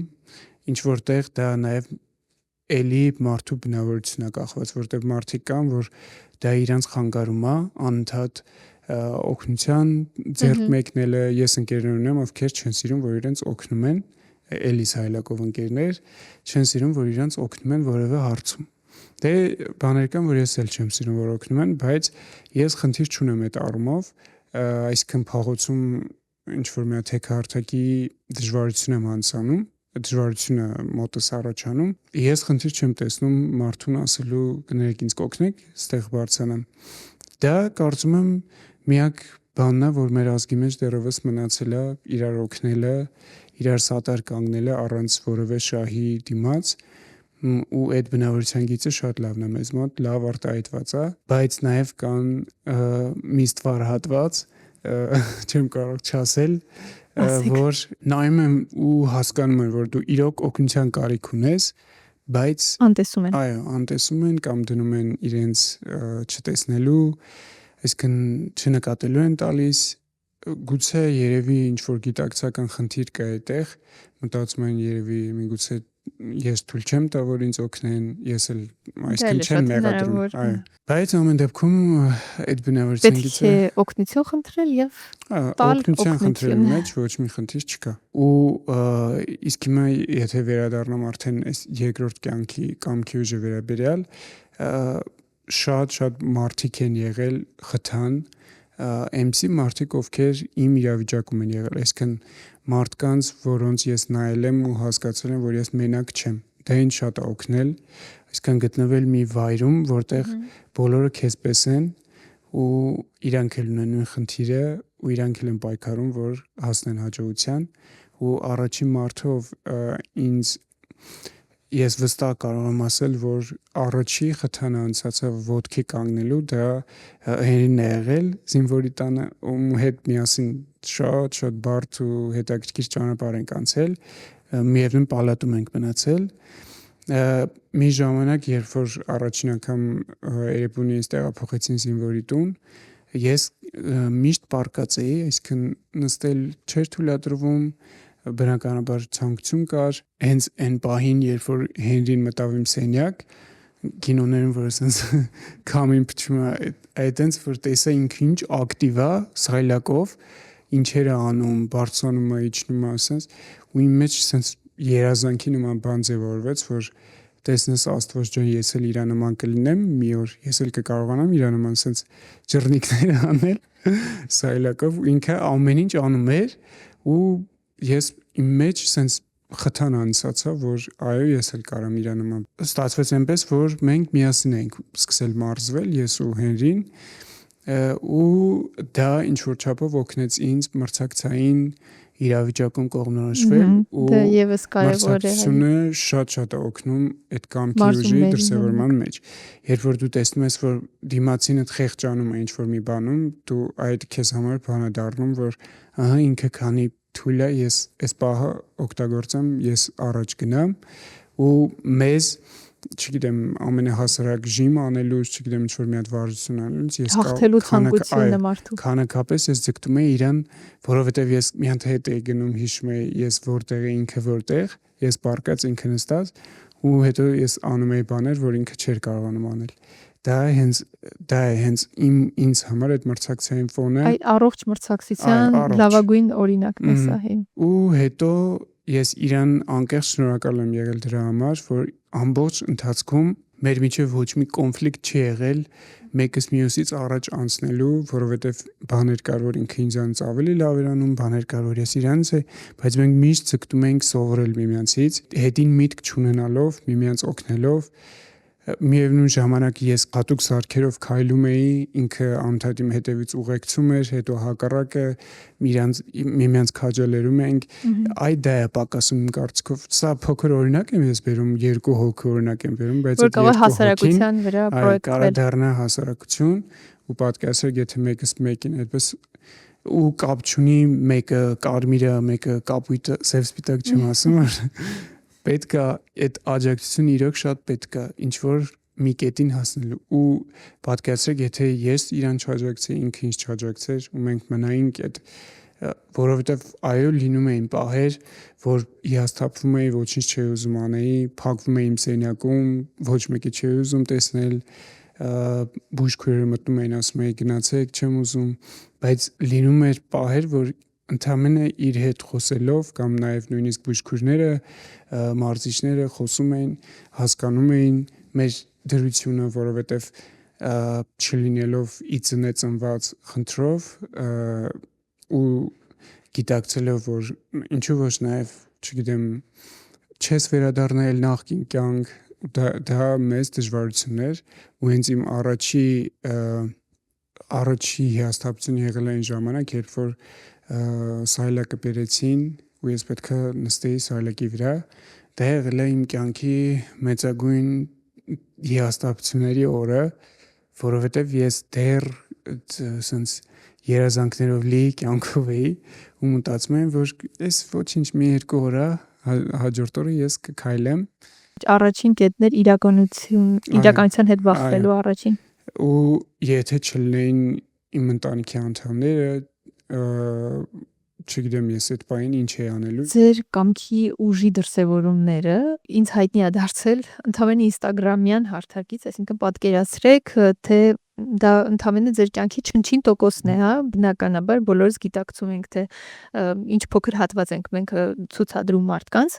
ինչ որտեղ դա նաև էլի մարդու բնավորությունն է կախված, որտեղ մարդիկ կան, որ դա իրանց խանգարում է, անընդհատ օգնության ձեռք մեկնելը, ես ընկերներ ունեմ, ովքեր չեն սիրում, որ իրենց օգնում են, էլիս հայլակով ընկերներ, չեն սիրում, որ իրենց օգնում են որևէ հարցում։ Դե բաներ կան, որ ես էլ չեմ սիրում, որ օգնում են, բայց ես խնդիր չունեմ այդ առումով, այսքան փողոցում ինչ որ մի հատ հեքահարթակի դժվարություն եմ անցանում, դժվարությունը մոտս առաջանում, ես խնդիր չեմ տեսնում մարդուն ասելու կներեք ինձ կօգնեք, ստեղ բարձրանամ։ Դա կարծում եմ միակ բանն է, որ մեր ազգի մեջ դեռևս մնացել է իրար օգնելը, իրար սատար կանգնելը առանց որևէ շահի դիմաց ու այդ բնավորության գիծը շատ լավն է մեզ մոտ, լավ արտահայտված է, բայց նաև կան մի ստվար հատված, չեմ կարող չասել, որ նայում եմ ու հասկանում եմ, որ դու իրոք օգնության կարիք ունես, բայց անտեսում են։ այո, անտեսում են կամ դնում են իրենց չտեսնելու, այսինքն չնկատելու են տալիս, գուցե երևի ինչ որ գիտակցական խնդիր կա այդտեղ, մտածում են երևի միգուցե ես թույլ չեմ տա որ ինձ օգնեն, ես էլ այսինքն չեմ մեղադրում, այո, բայց ամեն դեպքում այդ բնավորությունից պետք է օգնություն խնդրել եւ օգնություն խնդրելու մեջ ոչ մի խնդիր չկա։ Ու իսկ հիմա եթե վերադառնամ արդեն այս երկրորդ կյանքի կամքի ուժը վերաբերյալ, շատ մարդիկ են եղել խթան, MC մարդիկ ովքեր իմ իրավիճակում են եղել, այսինքն մարդկանց, որոնց ես նայել եմ ու հասկացել եմ, որ ես մենակ չեմ։ Դա ինձ շատ է օգնել, այսինքն գտնվել մի վայրում, որտեղ բոլորը քեզպես են ու իրանք էլ ունեն նույն խնդիրը ու իրանք էլ են պայքարում, որ հասնեն հաջողության ու առաջին մարդը ով ինձ ես վստահ կարող եմ ասել, որ առաջի խթանը անցածը ոտքի կանգնելու դա Հենրին է եղել, զինվորի տանը ում հետ միասին շատ բարդ ու հետաքրքիր ճանապարհ ենք անցել, միևնույն պալատում ենք մնացել։ Մի ժամանակ, երբ որ առաջին անգամ Երևանից տեղափոխեցին զինվորի տուն, ես միշտ պարկած էի, այսինքն նստել չէր թույլատրվում, բնականաբար ցանկություն կար, հենց այն պահին, երբ որ Հենրին մտավ իմ սենյակ, կինոներում որ ասենց կամին փչում է, այդտենց որ տեսա ինքը ինչ ակտիվ է, սայլակով, ինչեր է անում, բարձրանում է, իջնում է, ասենց, ու իմ մեջ ասենց երազանքի նման բան ձևավորվեց, որ տեսնես Աստված ջան, ես էլ իրա նման կլինեմ, մի օր ես էլ կկարողանամ իրա նման ասենց ջռնիկներ անել, սայլակով, ինքը ամեն ինչ անում էր ու ես իմ մեջ ասենց խթան անցածա, որ այո, ես էլ կարամ իրա նման։ Ստացվեց այնպես, որ մենք միասին ենք սկսել մարզվել, ես ու Հենրին, ու դա ինչ որ չափով օգնեց ինձ մրցակցային իրավիճակում կողմնորոշվել ու դա եւս կարեւոր է։ Մրցակցությունը շատ է օգնում այդ կամքի ուժի դրսևորման մեջ։ Երբ որ դու տեսնում ես, որ դիմացինդ խեղճանում է ինչ որ մի բանում, դու այդ քեզ համար բան է դառնում, որ ահա ինքը քանի թույլ է, ես այս պահը օգտագործեմ, ես առաջ գնամ ու մեզ, չգիտեմ, ամենահասարակ ժիմ անելուց, չգիտեմ, ինչ որ մի հատ վարժություն անելուց, ես հաղթելու ցանկությունն է մարդու։ Քանակապես ես ձգտում եի իրան, որովհետև ես մի հատ հետ էի գնում, հիշում եի, ես որտեղ էի, ինքը որտեղ, ես պարկած, ինքը նստած, ու հետո ես անում էի բաներ, որ ինքը չէր կարողանում անել։ Դա է հենց ինձ համար այդ մրցակցային ֆոնը։ Այ առողջ մրցակցության լավագույն օրինակն է սա։ Ու հետո ես իրան անկեղծ շնորհակալ եմ եղել դրա համար, որ ամբողջ ընթացքում մեր միջև ոչ մի կոնֆլիկտ չի եղել մեկս մյուսից առաջ անցնելու, որովհետև բաներ կար, որ ինքը ինձանից ավելի լավ էր անում, բաներ կար, որ ես իրանից էի, բայց մենք միշտ ձգտում ենք սովորել միմյանցից, հետին միտք չունենալով, միմյանց օգնելով, միևնույն ժամանակ ես հատուկ սարքերով քայլում էի, ինքը անընդհատ իմ հետևից ուղեկցում էր, հետո հակառակը միմյանց քաջալերում ենք, այդ դա է պակասում իմ կարծիքով։ Սա փոքր օրինակ եմ ես բերում, երկու հոգու օրինակ եմ բերում, բայց այդ երկու հասարակության վրա պրոյեկտվել կարա դառնա հասարակություն ու պատկերացրեք, եթե մեկս մեկին այդպես ու կապ չունի, մեկը կարմիրը, մեկը կապույտը, սև սպիտակ չեմ ասում, պետք է այդ աջակցությունը իրոք շատ պետք է ինչ որ մի կետին հասնելու ու պատկերացրեք, եթե ես իրան չաջակցեի, ինքը ինձ չաջակցեր ու մենք մնայինք այդ, որովհետև այո, լինում էին պահեր, որ հիասթափվում էի, ոչինչ չէի ուզում անեի, փակվում էի իմ սենյակում, ոչ մեկի չէի ուզում տեսնել, բուժքույրերը մտնում էին, ասում էի գնացեք, չեմ ուզում, բայց լինում էր պահեր, որ ընդամենը իր հետ խոսելով կամ նաև նույնիսկ բուժքույրները, մարզիչները խոսում էին, հասկանում էին մեր դրությունը, որովհետև չլինելով իծնե ծնված խնդրով ու գիտակցելով, որ ինչու ոչ նաև, չգիտեմ, չես վերադառնալ նախկին կյանք, դա մեծ դժվարություններ ու հենց իմ առաջի հիասթափությունը եղել այն ժամանակ, երբ որ սայլակը բերեցին ու ես պետք է նստեի սայլակի վրա, դա եղել է իմ կյանքի մեծագույն հիասթափությունների օրը, որովհետև ես դեռ սենց երազանքներով լի կյանքով էի ու մտածում եմ, որ այս ոչինչ մի երկու օր է, հաջորդ օրը ես կքայլեմ Առաջին կետներ իրականության հետ բախվելու առաջին։ Ու եթե չլինեին իմ ընտանիքի անդամները, չգիտեմ ես այդ պահին ինչ էի անելու։ Ձեր կամքի ուժի դրսևորումները ինձ հայտնի է դարձել ընդհանրապես Instagram-յան հարթակից, այսինքն պատկերացրեք, թե դա ընդհանրապես ձեր կյանքի չնչին տոկոսն է, հա, բնականաբար բոլորս գիտակցում ենք, թե ինչ փոքր հատված ենք մենք ցուցադրում մարդկանց,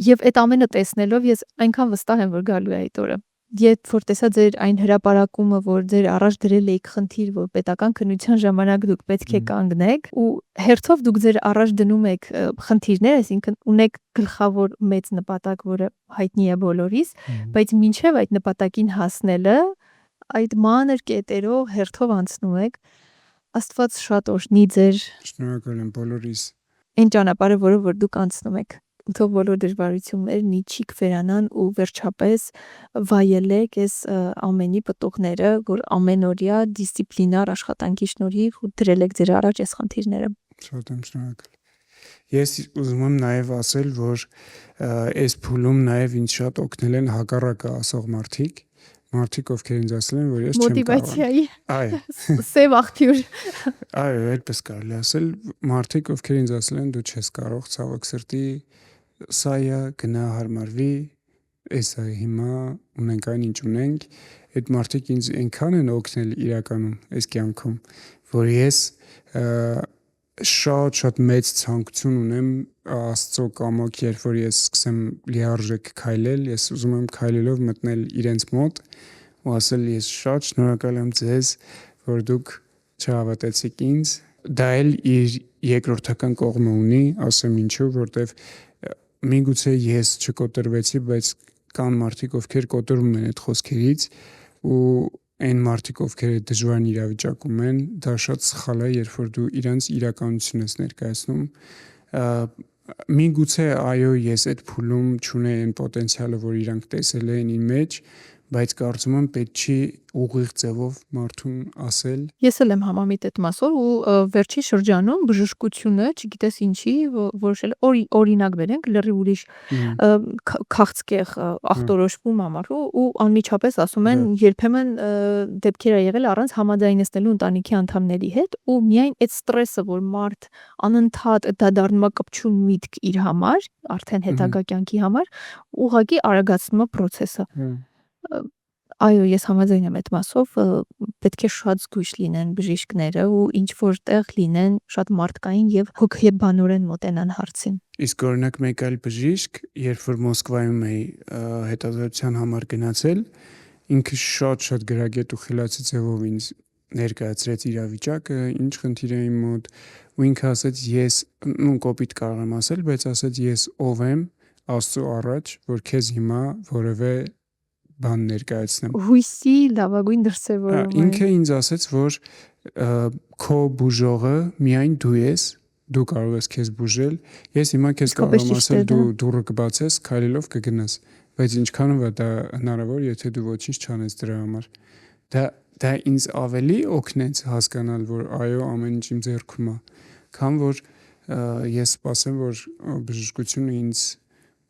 եւ այդ ամենը տեսնելով ես այնքան վստահ եմ, որ գալու է այդ օրը։ Երբ որ տեսա ձեր այն հրապարակումը, որ ձեր առաջ դրել եք խնդիր, որ պետական քննության ժամանակ դուք պետք է կանգնեք ու հերթով դուք ձեր առաջ դնում եք խնդիրներ, այսինքն ունեք գլխավոր մեծ նպատակ, որը հայտնի է բոլորիս, բայց մինչև այդ նպատակին հասնելը այդ մանր կետերով հերթով անցնում եք, Աստված շատ օրհնի ձեր Շնորհակալ եմ բոլորիս այն ճանապարհը, որ դուք անցնում եք։ Թող բոլոր դժվարություններն իջիկ վերանան ու վերջապես վայելեք այս ամենի պտուղները, որ ամենօրյա դիսցիպլինար աշխատանքի շնորհիվ դրել եք ձեր առաջ այս խնդիրները։ Շատ եմ շնորհակալ։ Ես ուզում եմ նաև ասել, որ այս փուլում նաև ինձ շատ օգնել են հակառակը ասող մարդիկ, ովքեր ինձ ասել են, որ ես չեմ կարող։ Մոտիվացիայի։ Այո։ Սև աղբյուր։ Այո, այդպես կարելի ասել, մարդիկ, ովքեր ինձ ասել են, դու չես կարող, ցավոք սրտի, սա է, գնա հարմարվի, էսա հիմա ունենք այն ինչ ունենք, այդ մարդիկ ինձ այնքան են օգնել իրականում այս կյանքում, որ ես շատ մեծ ցանկություն ունեմ Աստծո կամոք, երբ որ ես սկսեմ լիարժեք քայլել, ես ուզում եմ քայլելով մտնել իրենց մոտ ու ասել ես շատ շնորհակալ եմ ձեզ, որ դուք չհավատեցիք ինձ, դա էլ իր երկրորդական կողմը ունի, ասեմ ինչու, որտեվ միգուցե ես չկոտրվեցի, բայց կան մարդիկ, ովքեր կոտրվում են այդ խոսքերից ու այն մարդիկ, ովքեր դժվարին իրավիճակում են, դա շատ սխալ է, երբ որ դու իրանց իրականությունն ես ներկայացնում։ Միգուցե այո, ես այդ փուլում չունեի այն պոտենցիալը, որ իրանք տեսել են իմ մեջ, բայց կարծում եմ պետք չի ուղիղ ձևով մարդուն ասել։ Ես էլ եմ համամիտ այդ մասով ու վերջի շրջանում բժշկությունը, չգիտես ինչի, որոշել օրինակ բերենք, լրի ուրիշ քաղցկեղ ախտորոշվում ամառու ու անմիջապես ասում են երբեմն դեպքեր ա եղել առանց համաձայնեցնելու ընտանիքի անդամների հետ ու միայն այդ ստրեսը, որ մարդ անընդհատ դա դառնում է կպչուն միտք իր համար, արդեն հետագա կյանքի համար, ուղղակի արագացնում է process-ը։ Այո, ես համաձայն եմ այդ մասով, պետք է շատ զգույշ լինեն բժիշկները ու ինչ որտեղ լինեն շատ մարդկային եւ հոգեբանորեն մոտենան հարցին։ Իսկ օրինակ մեկ այլ բժիշկ, երբ որ Մոսկվայում էի հետազոտության համար գնացել, ինքը շատ գրագետ ու խելացի ձևով ինձ ներկայացրեց իրավիճակը, ինչ խնդիր է իմ մոտ, ու ինքը ասեց ես, կոպիտ կարող եմ ասել, բայց ասեց ես ով եմ Աստծո առաջ, որ քեզ հիմա որևէ բան ներկայացնեմ։ Հույսի լավագույն դրսևորումը։ Ինքը ինձ ասեց, որ քո բուժողը միայն դու ես, դու կարող ես քեզ բուժել, ես հիմա քեզ կարող եմ ասել դու դուռը կբացես, քայլելով կգնաս, բայց ինչքանով է դա հնարավոր, եթե դու ոչինչ չանես դրա համար։ Դա ինձ ավելի օգնեց հասկանալ, որ այո, ամեն ինչ իմ ձեռքում է, քան որ ես սպասեմ, որ բժշկությունը ինձ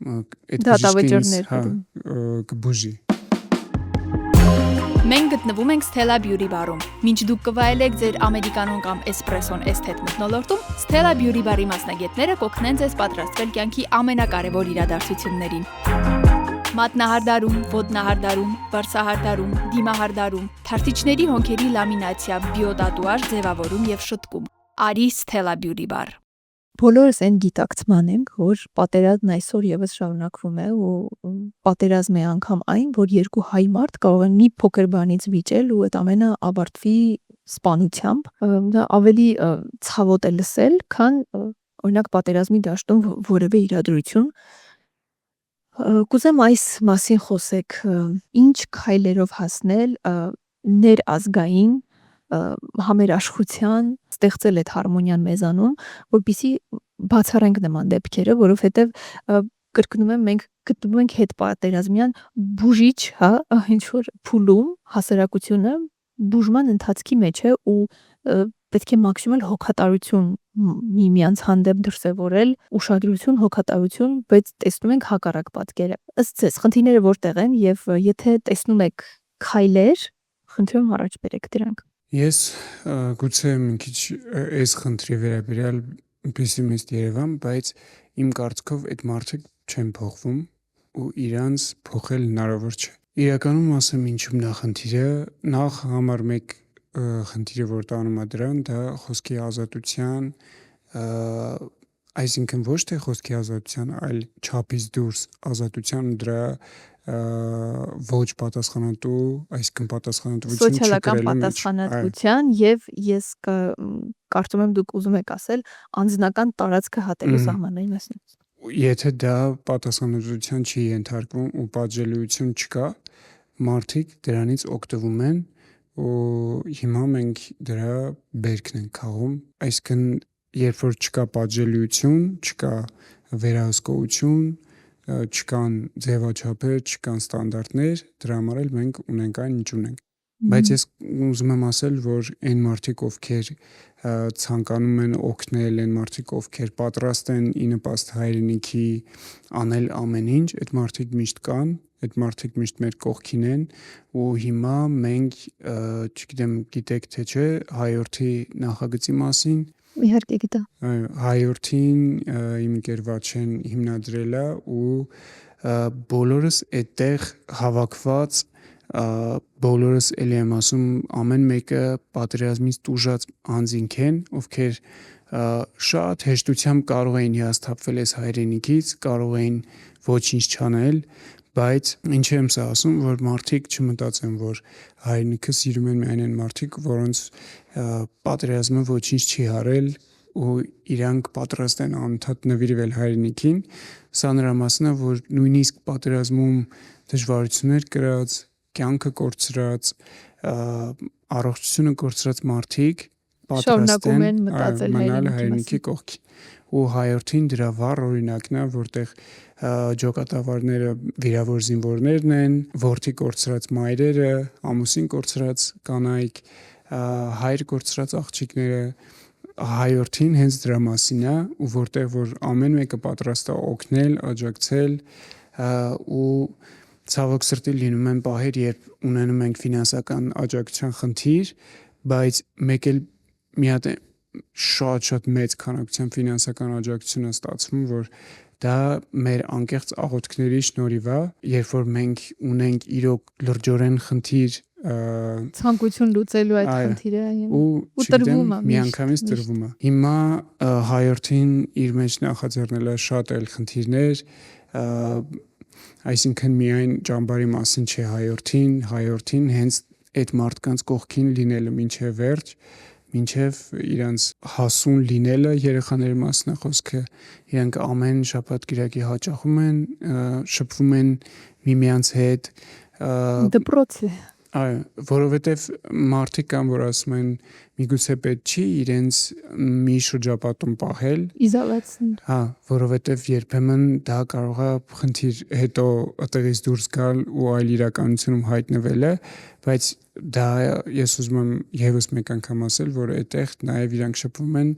այդ բժիշկին կբուժի։ Մենք գտնվում ենք Stella Beauty Bar-ում։ Մինչ դուք կվայելեք ձեր ամերիկանոն կամ էսպրեսոն էսթետ մթնոլորտում, Stella Beauty Bar-ի մասնագետները կօգնեն ձեզ պատրաստվել կյանքի ամենակարևոր իրադարձություններին։ Մատնահարդարում, ոդնահարդարում, վարսահարդարում, դիմահարդարում, թարթիչների հոնքերի լամինացիա, բիոտատուաժ, ձևավորում եւ շտկում։ Արի Stella Beauty Bar։ Բոլորս այն գիտակցման ենք, որ պատերազմն այսօր եւս շարունակվում է ու պատերազմ է անգամ այն, որ երկու հայ մարդ կարող են մի փոքր բանից վիճել ու այդ ամենը ավարտվի սպանությամբ։ Դա ավելի ցավոտ է լսել, քան օրինակ պատերազմի դաշտում որևէ իրադրություն։ Կուզեմ այս մասին խոսեք, ինչ քայլերով հասնել ներազգային համերաշխության ստեղծել այդ հարմոնիան մեզանում, որպեսզի բացառենք նման դեպքերը, որովհետև կրկնում եմ, մենք գտնվում ենք հետպատերազմյան բուժիչ, հա, ինչ որ փուլում հասարակությունը բուժման ընթացքի մեջ է ու պետք է մաքսիմալ հոգատարություն միմյանց հանդեպ դրսևորել, ուշադրություն, հոգատարություն, բայց տեսնում ենք հակառակ պատկերը։ Ըստ ձեզ, խնդիրները որտեղ են եւ եթե տեսնում եք քայլեր, խնդրում առաջ բերեք դրանք։ Ես գուցե մի քիչ այս խնդրի վերաբերյալ պեսիմիստ Երևան, բայց իմ կարծիքով այդ մարդիկ չեն փոխվում ու իրանց փոխել հնարավոր չէ։ Իրականում ասեմ ինչու նախնդիրը, նախ համար մեկ խնդիրը որ տանում է դրան, դա խոսքի ազատության, այսինքն ոչ թե խոսքի ազատության, այլ չափից դուրս ազատության ու դրա ոչ պատասխանատու, այսինքն պատասխանատվություն Սոցիալական չկրելու մեջ, պատասխանատվության եւ ես կարծում եմ դուք ուզում եք ասել անձնական տարածքը հատելու սահմանների մասին։ Եթե դա պատասխանատվության չի ենթարկվում ու պատժելիություն չկա, մարդիկ դրանից օգտվում են ու հիմա մենք դրա բերքն ենք քաղում, այսինքն երբ որ չկա պատժելիություն, չկա վերահսկողություն, չկան ձևաչափեր, չկան ստանդարտներ, դրա համար էլ մենք ունենք այն ինչ ունենք։ Բայց ես ուզում եմ ասել, որ այն մարդիկ, ովքեր ցանկանում են օգնել, այն մարդիկ, ովքեր պատրաստ են ի նպաստ հայրենիքի անել ամեն ինչ, այդ մարդիկ միշտ կան, այդ մարդիկ միշտ մեր կողքին են ու հիմա մենք, չգիտեմ, գիտեք թե չէ, հայորդի նախագծի մասին Իհարկե գիտեմ։ հայորդին իմ կերվաչեն հիմնադրել է ու բոլորս այդտեղ հավաքված բոլորս էլի եմ ասում ամեն մեկը պատերազմից տուժած անձինք են, ովքեր շատ հեշտությամբ կարող էին հիասթափվել այս հայրենիքից, կարող էին ոչինչ չանել, բայց ինչ եմ սա ասում, որ մարդիկ չմտածեն, որ հայրենիքը սիրում են միայն այն մարդիկ, որոնց պատերազմը ոչինչ չի հարել ու իրանք պատրաստ են անընդհատ նվիրվել հայրենիքին, սա նրա մասն է, որ նույնիսկ պատերազմում դժվարություններ կրած, կյանքը կորցրած, առողջությունը կորցրած մարդիկ պատրաստ են մնալ հայրենիքի կողքին։ Ու հայորդին դրա վառ օրինակն է, որտեղ ջոկատավարները վիրավոր զինվորներն են, որդի կորցրած մայրերը, ամուսին կորցրած կանայք, հայր կորցրած աղջիկները, հայորդին հենց դրա մասին է, ու որտեղ որ ամեն մեկը պատրաստ է օգնել, աջակցել ու ցավոք սրտի լինում են պահեր, երբ ունենում ենք ֆինանսական աջակցության խնդիր, բայց մեկ էլ մի հատ շատ մեծ քանակությամբ ֆինանսական աջակցություն է ստացվում, որ դա մեր անկեղծ աղոթքների շնորհիվ է, երբ որ մենք ունենք իրոք լրջորեն խնդիր ցանկություն լուծելու այդ խնդիրը ու տրվում է, միանգամից տրվում է։ Հիմա հայորդին իր մեջ նախաձեռնել է շատ այլ խնդիրներ, այսինքն միայն ճամբարի մասին չէ հայորդին հենց այդ մարդկանց կողքին լինելը մինչև վերջ, մինչև իրանց հասուն լինելը երեխաների մասն է խոսքը, իրանք ամեն շաբաթ կիրակի հաճախում են, շփվում են միմյանց հետ, դպրոցի այո, որովհետև մարդիկ կան, որ ասում են միգուցե պետք չի իրենց մի շրջապատում պահել, իզոլացնել, հա, որովհետև երբեմն դա կարող է խնդիր հետո այդտեղից դուրս գալ ու այլ իրականությունում հայտնվել է, բայց դա ես ուզում եմ եւս մեկ անգամ ասել, որ այդտեղ նաև իրանք շփվում են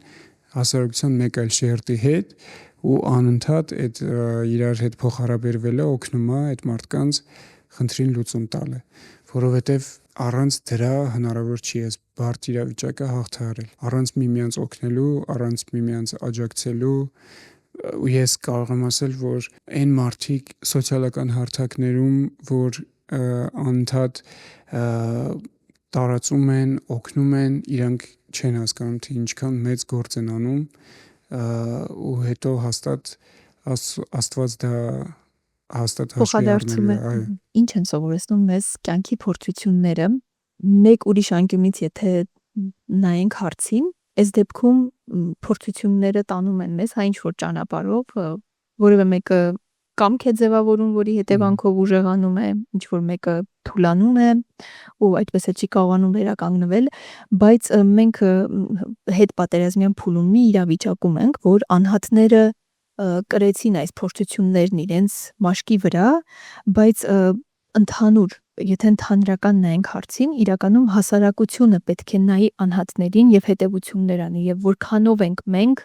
հասարակության մեկ այլ շերտի հետ ու անընդհատ այդ իրար հետ փոխհարաբերվելը օգնում է այդ մարդկանց խնդրին լուծում տալը, որովհետև առանց դրա հնարավոր չի այս բարդ իրավիճակը հաղթահարել, առանց միմյանց օգնելու, առանց միմյանց աջակցելու, ու ես կարող եմ ասել, որ այն մարդիկ սոցիալական հարթակներում, որ անընդհատ տարածում են, օգնում են, իրանք չեն հասկանում, թե ինչքան մեծ գործ են անում, ու հետո հաստատ Աստված դա հաստատ հաշվի առնելու է, այո։ Ինչ են սովորեցնում մեզ կյանքի փորձությունները, մեկ ուրիշ անկյունից եթե նայենք հարցին, այս դեպքում փորձությունները տանում են մեզ հա ինչ որ ճանապարհով, որևէ մեկը կամք է ձևավորում, որի հետևանքով ուժեղանում է, ինչ որ մեկը թուլանում է ու այդպես է չի կարողանում վերականգնվել, բայց մենք հետ պատերազմյան փուլում մի իրավիճակում ենք, որ անհատները կրեցին այս փորձություններն իրենց մաշկի վրա, բայց ընդհանուր, եթե ընդհանրական նայենք հարցին, իրականում հասարակությունը պետք է նայի անհատներին եւ հետեւություններ անի եւ որքանով ենք մենք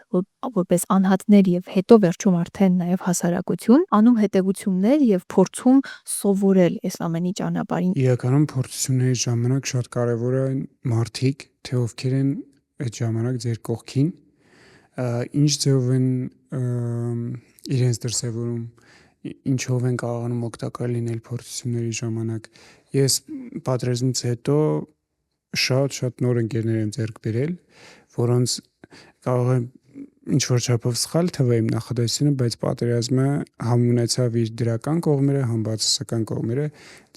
որպես անհատներ եւ հետո վերջում արդեն նաեւ հասարակություն անում հետեւություններ եւ փորձում սովորել այս ամենի ճանապարհին։ Իրականում փորձությունների ժամանակ շատ կարևոր է մարդիկ, թե ովքեր են այդ ժամանակ ձեր կողքին, ինչ ձևով են իրենց դրսևորում, ինչով են կարողանում օգտակար լինել փորձությունների ժամանակ։ Ես պատերազմից հետո շատ նոր ընկերներ եմ ձեռք բերել, որոնց կարող է ինչ-որ չափով սխալ թվա իմ նախադասությունը, բայց պատերազմը համ ունեցավ իր դրական կողմերը, համ բացասական կողմերը։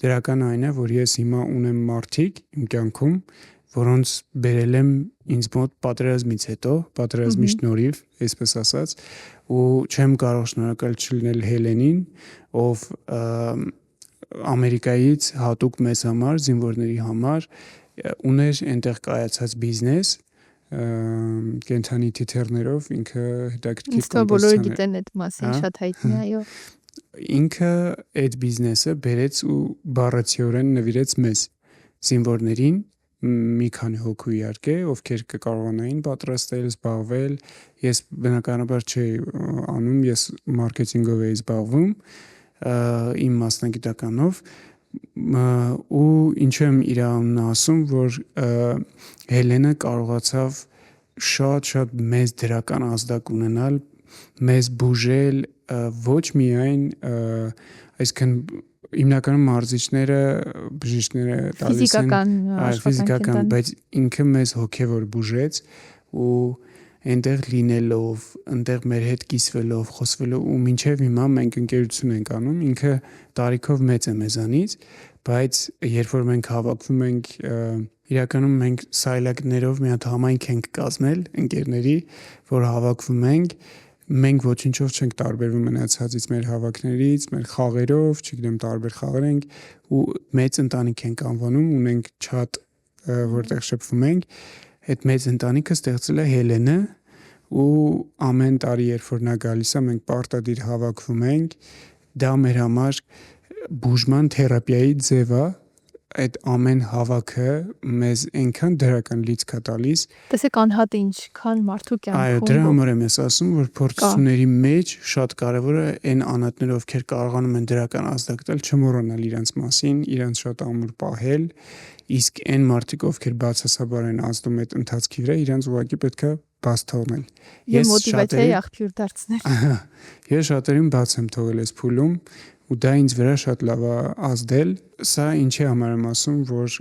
Դրականը այն է, որ ես հիմա ունեմ մարդիկ իմ կյանքում, որոնց բերել եմ ինձ մոտ պատերազմից հետո, պատերազմի շնորհիվ, այսպես ասած, ու չեմ կարող շնորհակալ չլինել Հելենին, ով Ամերիկայից հատուկ մեզ համար, զինվորների համար ուներ այնտեղ կայացած բիզնես, կենթանի թիթեռներով, ինքը հետաքրքիր Իսկ բոլորը գիտեն այդ մասին, շատ հայտնի է, այո։ Ինքը այդ բիզնեսը բերեց ու բառացիորեն նվիրեց մեզ զինվորներին, մի քանի հոգու իհարկե, ովքեր կկարողանային պատրաստել, զբաղվել։ Ես բնականաբար չէի անում, ես մարքեթինգով էի զբաղվում, իմ մասնագիտականով, ու ինչու եմ իր անունն ասում, որ Հելենը կարողացավ շատ մեծ դրական ազդակ ունենալ, մեզ բուժել, ոչ միայն այսքան հիմնականում մարզիչները, բժիշկները տալիս են ֆիզիկական, բայց ինքը մեզ հոգևոր բուժեց ու այնտեղ լինելով, այնտեղ մեր հետ կիսվելով, խոսվելով ու մինչև հիմա մենք ընկերություն ենք անում, ինքը տարիքով մեծ է մեզանից, բայց երբ որ մենք հավաքվում ենք, իրականում մենք սայլակներով մի հատ համայնք ենք կազմել ընկերների, որ հավաքվում ենք, մենք ոչինչով չենք տարբերվում մնացածից մեր հավաքներից, մեր խաղերով, չգիտեմ, տարբեր խաղեր ենք ու մեծ ընտանիք ենք անվանում, ունենք chat, որտեղ շփվում ենք։ Այդ մեծ ընտանիքը ստեղծել է Հելենը ու ամեն տարի երբ որ նա գալիս է, մենք պարտադիր հավաքվում ենք, դա մեր համար բուժման թերապիայի ձև է, այդ ամեն հավաքը մեզ այնքան դրական լիցք է տալիս։ Տեսեք անհատը ինչքան մարդու կյանքում։ Այո, դրա համար եմ ես ասում, որ փորձությունների մեջ շատ կարևոր է այն անհատները, ովքեր կարողանում են դրական ազդակ տալ, չմոռանալ իրենց մասին, իրենց շատ ամուր պահել, իսկ այն մարդիկ, ովքեր բացասաբար են ազդում այդ ընթացքի վրա, իրենց ուղղակի պետք է բաց թողնել։ Ես մոտիվացիայի աղբյուր դարձնել։ Ես շատերին բաց եմ թողել այս փուլում ու դա ինձ վրա շատ լավ է ազդել։ Սա ինչի համար եմ ասում, որ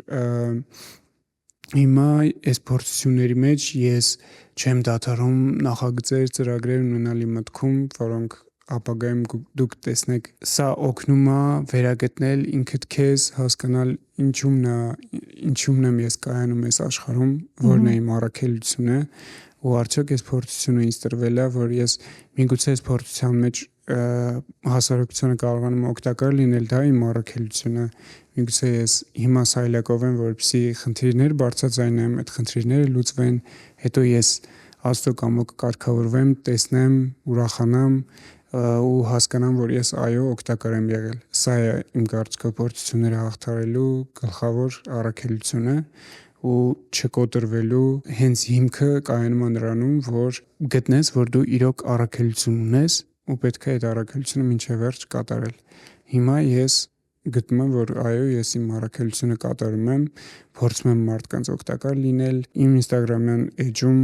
հիմա այս փորձությունների մեջ ես չեմ դադարում նախագծեր, ծրագրեր ունենալ իմ մտքում, որոնք ապագայում դուք տեսնեք, սա օգնում է վերագտնել ինքդ քեզ, հասկանալ ինչումն եմ ես կայանում այս աշխարհում, որն է իմ առաքելությունը, ու արդյոք այս փորձությունը ինձ տրվել է, որ ես միգուցե այս փորձության մեջ հասարակությունը կարողանում օգտակար լինել, դա իմ առաքելությունը, միգուցե ես հիմա սայլակով եմ, որպեսզի խնդիրներ բարձրաձայնեմ, այդ խնդիրները լուծվեն, հետո ես Աստծո կամոք կարգավորվեմ, տեսնեմ, ուրախանամ ու հասկանամ, որ ես այո օգտակար եմ եղել։ Սա է իմ կարծիքով փորձությունները հաղթահարելու գլխավոր առաքելությունը ու չկոտրվելու հենց հիմքը կայանում է նրանում, որ գտնես, որ դու իրոք առաքելություն ունես ու պետք է այդ առաքելությունը մինչև վերջ կատարել։ Հիմա ես գտնում եմ, որ այո, ես իմ առաքելությունը կատարում եմ, փորձում եմ մարդկանց օգտակար լինել, իմ Instagram-յան էջում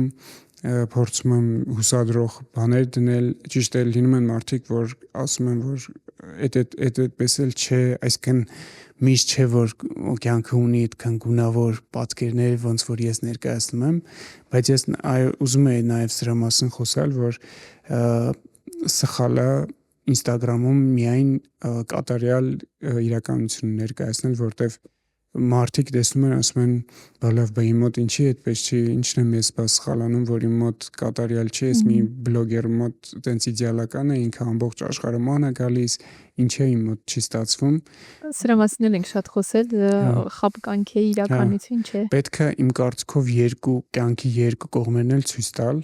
փորձում եմ հուսադրող բաներ դնել, ճիշտ է լինում են մարդիկ, որ ասում են, որ այդպես էլ չէ, այսքան միշտ չէ, որ կյանքը ունի այդքան գունավոր պատկերներ, ոնց որ ես ներկայացնում եմ, բայց ես ուզում եի նաև սրա մասին խոսալ, որ սխալ է Instagram-ում միայն կատարյալ իրականություն ներկայացնել, որտեվ մարդիկ տեսնում են, ասում են, բա լավ, բա իմ մոտ ինչի այդպես չի, ինչն եմ ես սխալանում, որ իմ մոտ կատարյալ չի, ես մի բլոգերի մոտ տենց իդեալական է, ինքը ամբողջ աշխարհը ման է գալիս, ինչ է իմ մոտ չի ստացվում։ Սրա մասին ենք շատ խոսել, խաբկանք է, իրականություն չէ։ Պետք է իմ կարծիքով կյանքի երկու կողմերն էլ ցույց տալ,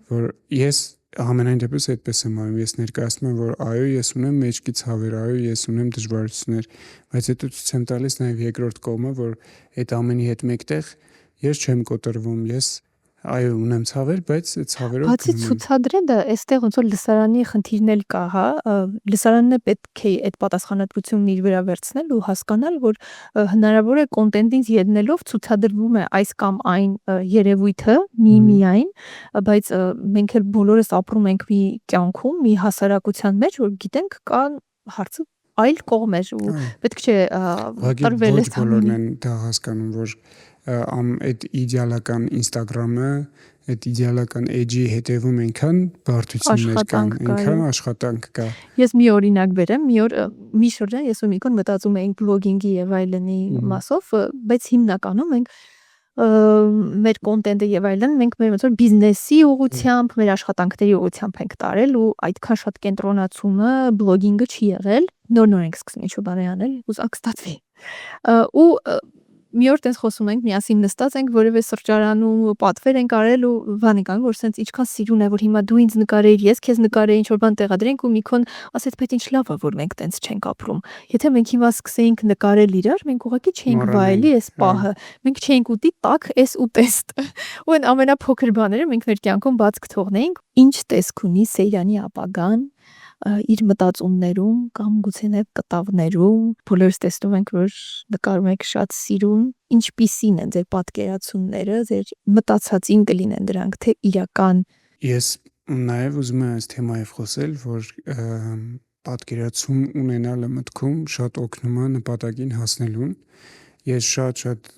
որ ես ամենայն դեպս այդպես եմ անում, ես ներկայացնում եմ, որ այո, ես ունեմ մեջքի ցավեր, այո, ես ունեմ դժվարություններ, բայց հետո ցույց եմ տալիս նաև երկրորդ կողմը, որ այդ ամենի հետ մեկտեղ ես չեմ կոտրվում, ես այո, ունեմ ցավեր, բայց այդ ցավերով Բացի ցուցադրելը, այստեղ ոնց որ լսարանի խնդիրն էլ կա, հա, լսարանն է պետք է այդ պատասխանատվությունն իր վրա վերցնել ու հասկանալ, որ հնարավոր է կոնտենտից ելնելով ցուցադրվում է այս կամ այն երևույթը միայն, բայց մենք էլ բոլորս ապրում ենք մի կյանքում, մի հասարակության մեջ, որ գիտենք կա հարցը այլ կողմեր ու պետք չէ տրվել այս բոլորն են դա հասկանում, որ այդ իդեալական Instagram-ը, այդ իդեալական edge-ի հետևում այնքան բարդություններ կան, այնքան աշխատանք կա։ Ես մի օրինակ բերեմ, մի շրջան ես ու Միկոն մտածում էինք բլոգինգի եւ այլնի մասով, բայց հիմնականում մենք մեր կոնտենտը եւ այլն մենք մեր ոնց որ բիզնեսի ուղղությամբ, մեր աշխատանքների ուղղությամբ ենք տարել ու այդքան շատ կենտրոնացումը բլոգինգը չի եղել։ Նոր ենք սկսում ինչ-որ բան անել, ուզանք ստացվի։ Ու մի օր տես խոսում ենք, միասին նստած ենք որևէ սրճարանում պատվեր ենք արել ու բան ենք անում, որ սենց ինչքան սիրուն է, որ հիմա դու ինձ նկարեիր, ես քեզ նկարեի, ինչ որ բան տեղադրենք ու Միկոն ասեց, բայց ինչ լավ է, որ մենք տենց չենք ապրում։ Եթե մենք հիմա սկսեինք նկարել իրար, մենք ուղղակի չէինք վայելի այս պահը։ Մենք չէինք ուտի տակ էս ուտեստ։ Ու այն ամենափոքր բաները մենք մեր կյանքում բաց կթողնեինք։ Ինչ տեսք ունի Սեյրանի ապագան իր մտածումներում կամ գուցե նաև կտավներում բոլորս տեսնում ենք որ նկարում եք շատ սիրուն ինչպիսին են ձեր պատկերացումները ձեր մտածածին կլինեն դրանք թե իրական ես նաև ուզում եմ այս թեմայով խոսել որ պատկերացում ունենալը մտքում շատ օգնում է նպատակին հասնելուն ես շատ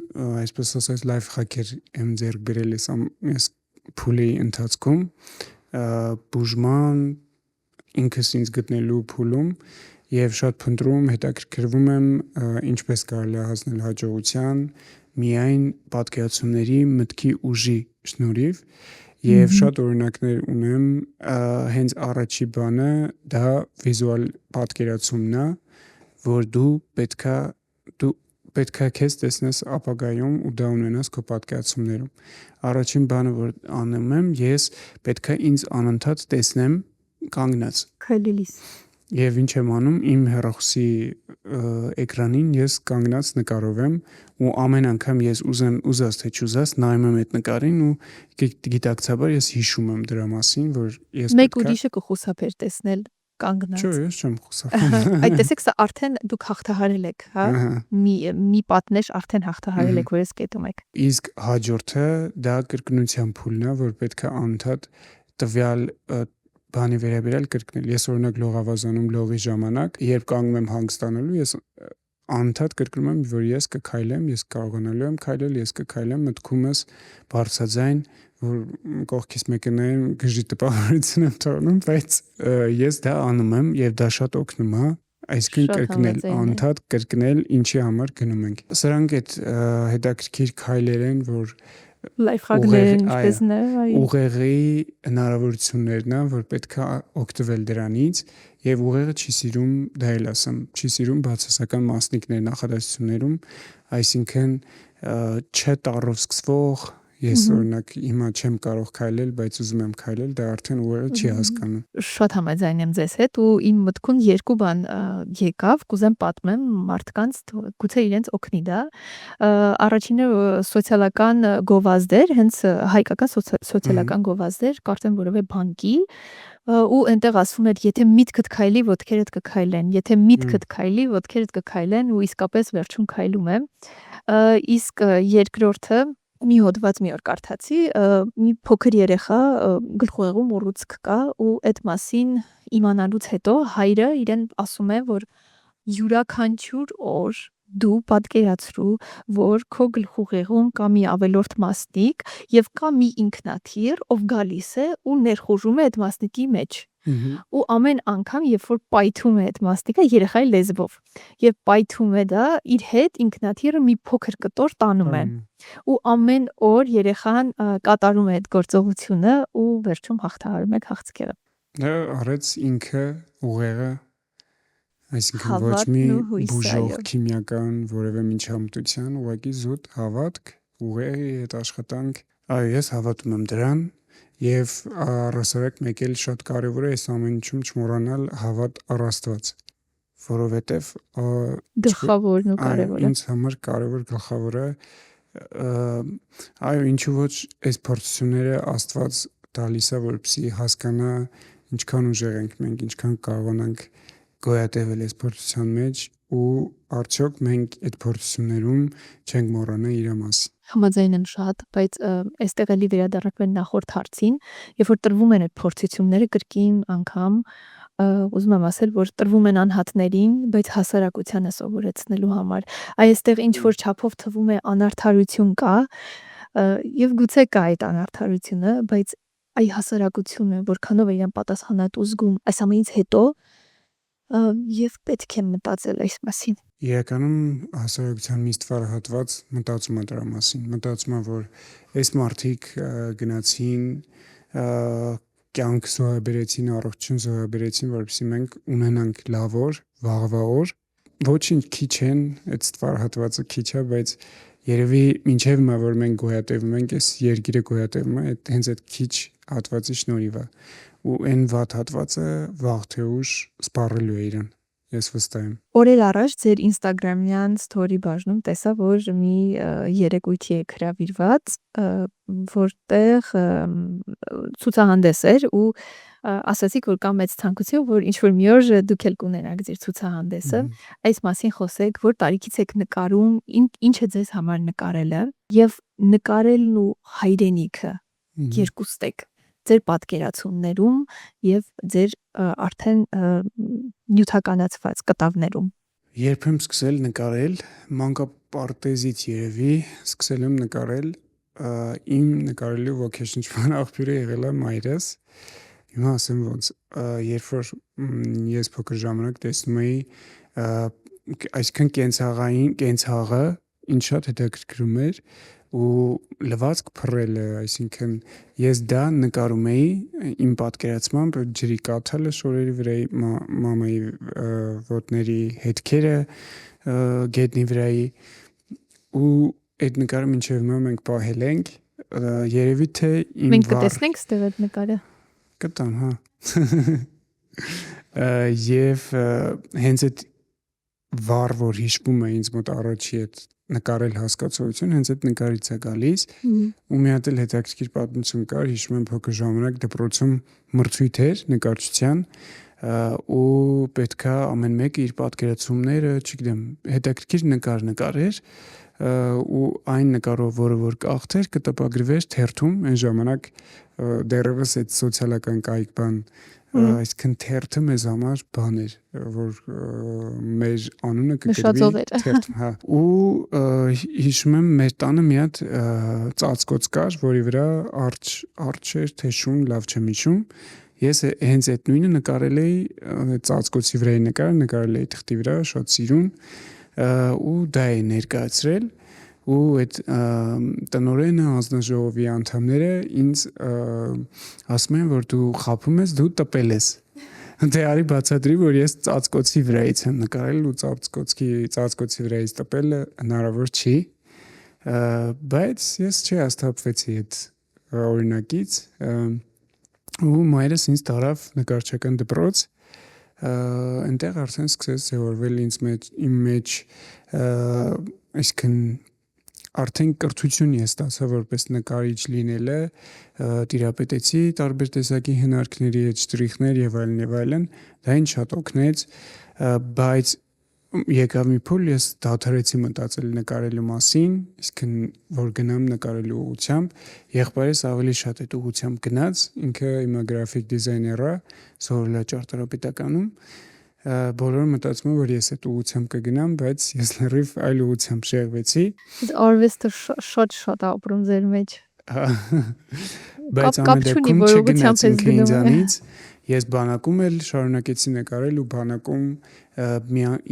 այսպես ասած լայֆ հաքեր եմ ձեռք բերել ես փուլի ընթացքում բուժման ինքս ինձ գտնելու փուլում եւ շատ փնտրում հետաքրքրվում եմ ինչպես կարելի է հասնել հաջողության միայն պատկերացումների մտքի ուժի շնորհիվ եւ շատ օրինակներ ունեմ հենց առաջի բանը դա վիզուալ պատկերացումն է որ դու պետքա քեզ տեսնես ապագայում ու դա ունենաս քո պատկերացումներում առաջին բանը որ անում եմ ես պետքա ինձ անընդհատ տեսնեմ կանգնած քայլելիս եւ ինչ եմ անում իմ հեռախոսի էկրանին ես կանգնած նկարով եմ ու ամեն անգամ ես ուզած թե չուզած նայում եմ այդ նկարին ու գիտակցաբար ես հիշում եմ դրա մասին որ ես մեկ ուրիշը կխուսափեր տեսնել կանգնած Չէ, ես չեմ խուսափում Այդ տեսեք սա արդեն դուք հաղթահարել եք, հա? Մի պատնեշ արդեն հաղթահարել եք, որ ես կետում եք։ Իսկ հաջորդը դա կրկնության փուլն է, որ պետք է անընդհատ տվյալ բանի վերաբերյալ կրկնել։ Ես օրինակ լողավազանում լողի ժամանակ, երբ կանգնում եմ հանգստանալու, ես անընդհատ կրկնում եմ, որ ես կքայլեմ, ես կարողանալու եմ քայլել, ես կքայլեմ մտքումս բարձրաձայն, որ կողքից մեկը նայում գժի տպավորություն եմ թողնում, բայց ես դա անում եմ եւ դա շատ օգնում է, այսինքն կրկնել, անընդհատ կրկնել, ինչի համար գնում ենք։ Սրանք այդ հետաքրքիր քայլեր են, որ լայֆհակներն ինչպես ուղեղի հնարավորություններն են, որ պետք է օգտվել դրանից եւ ուղեղը չի սիրում դա էլ ասեմ, չի սիրում բացասական մասնիկներ նախադասություններում, այսինքն չտառով սկսվող ես օրինակ հիմա չեմ կարող քայլել, բայց ուզում եմ քայլել, դա արդեն ուղեղը չի հասկանում։ Շատ համաձայն եմ ձեզ հետ ու իմ մտքում երկու բան եկավ, կուզեմ պատմեմ մարդկանց, գուցե իրենց օգնի դա։ Առաջինը սոցիալական գովազդեր, հենց հայկական սոցիալական գովազդեր, կարծեմ որևէ բանկի ու այնտեղ ասվում էր, եթե միտքդ քայլի, ոտքերդ կքայլեն, եթե միտքդ քայլի, ոտքերդ կքայլեն ու իսկապես վերջում քայլում եմ։ Իսկ երկրորդը մի հոդված մի օր կարդացի, մի փոքր երեխա գլխուղեղում ուռուցք կա ու այդ մասին իմանալուց հետո հայրը իրեն ասում է, որ յուրաքանչյուր օր դու պատկերացրու, որ քո գլխուղեղում կա մի ավելորդ մասնիկ եւ կա մի ինքնաթիռ, ով գալիս է ու ներխուժում է այդ մասնիկի մեջ։ Ու ամեն անգամ, երբ որ պայթում է այդ մասնիկը երեխայի լեզվով եւ պայթում է դա, իր հետ ինքնաթիռը մի փոքր կտոր տանում է։ Ու ամեն օր երեխան կատարում է այդ գործողությունը ու վերջում հաղթահարում է քաղցկեղը։ Դա արեց ինքը ուղեղը, այսինքն ոչ մի բուժող քիմիական որևէ միջամտության, ուղղակի զուտ հավատք, ուղեղի հետ աշխատանք։ Այո, ես հավատում եմ դրան։ եւ առասարակ մեկ էլ շատ կարեւոր է այս ամեն ինչում չմոռանալ հավատ առ Աստված, որովհետեւ Գլխավորն ու կարևորը։ ինձ համար կարևոր գլխավորը այո, ինչու ոչ այս փորձությունները Աստված տալիս է, որպեսզի հասկանա ինչքան ուժեղ ենք մենք, ինչքան կարողանանք գոյատևել այս փորձության մեջ ու արդյոք մենք այդ փորձություններում չենք մոռանա իր մասին։ Համաձայն եմ շատ, բայց այստեղ էլի վերադառնանք նախորդ հարցին, երբ որ տրվում են այդ փորձությունները կրկին անգամ ուզում եմ ասել, որ տրվում են անհատներին, բայց հասարակությանը սովորեցնելու համար։ Այստեղ ինչ որ չափով թվում է անարդարություն կա, եւ գուցե կա այդ անարդարությունը, բայց այ հասարակությունը որքանով է իրեն պատասխանատու զգում այս ամենից հետո եւ պետք է մտածել այս մասին։ Իրականում հասարակության մի ստվար հատված մտածում է դրա մասին, մտածում է, որ այս մարդիկ գնացին կյանք զոհաբերեցին, առողջություն զոհաբերեցին, որովհետեւ մենք ունենանք լավ օր, վաղվա օր, ոչինչ քիչ են, այդ ստվար հատվածը քիչ է, բայց երևի մինչև նա որ մենք գոյատևում ենք, այս երկիրը գոյատևում է, հենց այդ քիչ հատվածի շնորհիվ է, ու այն վատ հատվածը վաղ թե ուշ սպառելու է իրան, ես վստահ եմ։ Օրեր առաջ ձեր Instagram-յան story բաժնում տեսա, որ մի երեկույթի եք հրավիրված, որտեղ ցուցահանդես էր ու ասացիք, որ կա մեծ ցանկություն, որ ինչ որ մի օր դուք էլ կունենաք ձեր ցուցահանդեսը, այս մասին խոսեք, որ տարիքից եք նկարում, ինչ է ձեզ համար նկարելը եւ նկարելն ու հայրենիքը երկուստ եք ձեր պատկերացումներում եւ ձեր արդեն նյութականացված կտավներում։ Երբ եմ սկսել նկարել, մանկապարտեզից երևի սկսել եմ նկարել, իմ նկարելու ոգեշնչման աղբյուրը եղել է մայրս։ Հիմա ասեմ ոնց, երբ որ ես փոքր ժամանակ տեսնում էի այսքան կենցաղը ինձ շատ հետաքրքրում էր ու լվացք փռելը, այսինքն ես դա նկարում էի իմ պատկերացմամբ ջրի կաթալը շորերի վրայի, մամայի ոտների հետքերը գետնի վրայի ու այդ նկարը մինչև հիմա մենք պահել ենք, երևի թե իմ Մենք կտեսնենք ստեղ այդ նկարը։ Կտամ, հա։ Եվ հենց այդ վառ, որ հիշվում է ինձ մոտ առաջի այդ նկարել հասկացողություն, հենց այդ նկարից է գալիս, ու մի հատ էլ հետաքրքիր պատմություն կար, հիշում եմ փոքր ժամանակ դպրոցում մրցույթ էր նկարչության, ու պետքա ամեն մեկը իր պատկերացումները, չգիտեմ, հետաքրքիր նկար նկարեր, ու այն նկարով, որը որ կախտեր, կտպագրվեր թերթում, այն ժամանակ դեռևս այդ սոցիալական կայք բան, այսինքն թերթը մեզ համար բան էր, որ մեր անունը կգրվի թերթում, հա։ Ու հիշում եմ մեր տանը մի հատ ծածկոց կար, որի վրա արջ էր, թե շուն, լավ չեմ հիշում։ Ես հենց այդ նույնը նկարել էի, ծածկոցի վրայի նկարել էի թղթի վրա, շատ սիրուն, ու դա էի ներկայացրել, ու այդ տնօրենը, անձնաժողովի անդամները ինձ ասում են, որ դու խաբում ես, դու տպել ես։ Դե արի բացատրի, որ ես ծածկոցի վրայից եմ նկարել ու ծածկոցի վրայից տպելը հնարավոր չի, բայց ես չհասթափվեցի այդ օրինակից, ու մայրս ինձ տարավ նկարչական դպրոց, այնտեղ արդեն սկսեց ձևավորվել իմ մեջ, այսինքն արդեն կրթություն ես ստացա որպես նկարիչ լինելը, տիրապետեցի տարբեր տեսակի հնարքների հետ, շտրիխներ եւ այլն, դա ինձ շատ օգնեց, բայց եկավ մի փուլ, ես դադարեցի մտածել նկարելու մասին, իսկն որ գնամ նկարելու ուղղությամբ, եղբայրս ավելի շատ այդ ուղղությամբ գնաց, ինքը հիմա գրաֆիկ դիզայներ է, սովորել է ճարտարապետականում, բոլորը մտածում են, որ ես այդ ուղղությամբ կգնամ, բայց ես լրիվ այլ ուղղությամբ շեղվեցի։ Արվեստը շատ ապրում ձեր մեջ։ Բայց ամեն դեպքում չգնաց ինքը ինձանից, ես բանակում էլ շարունակեցի նկարել ու բանակում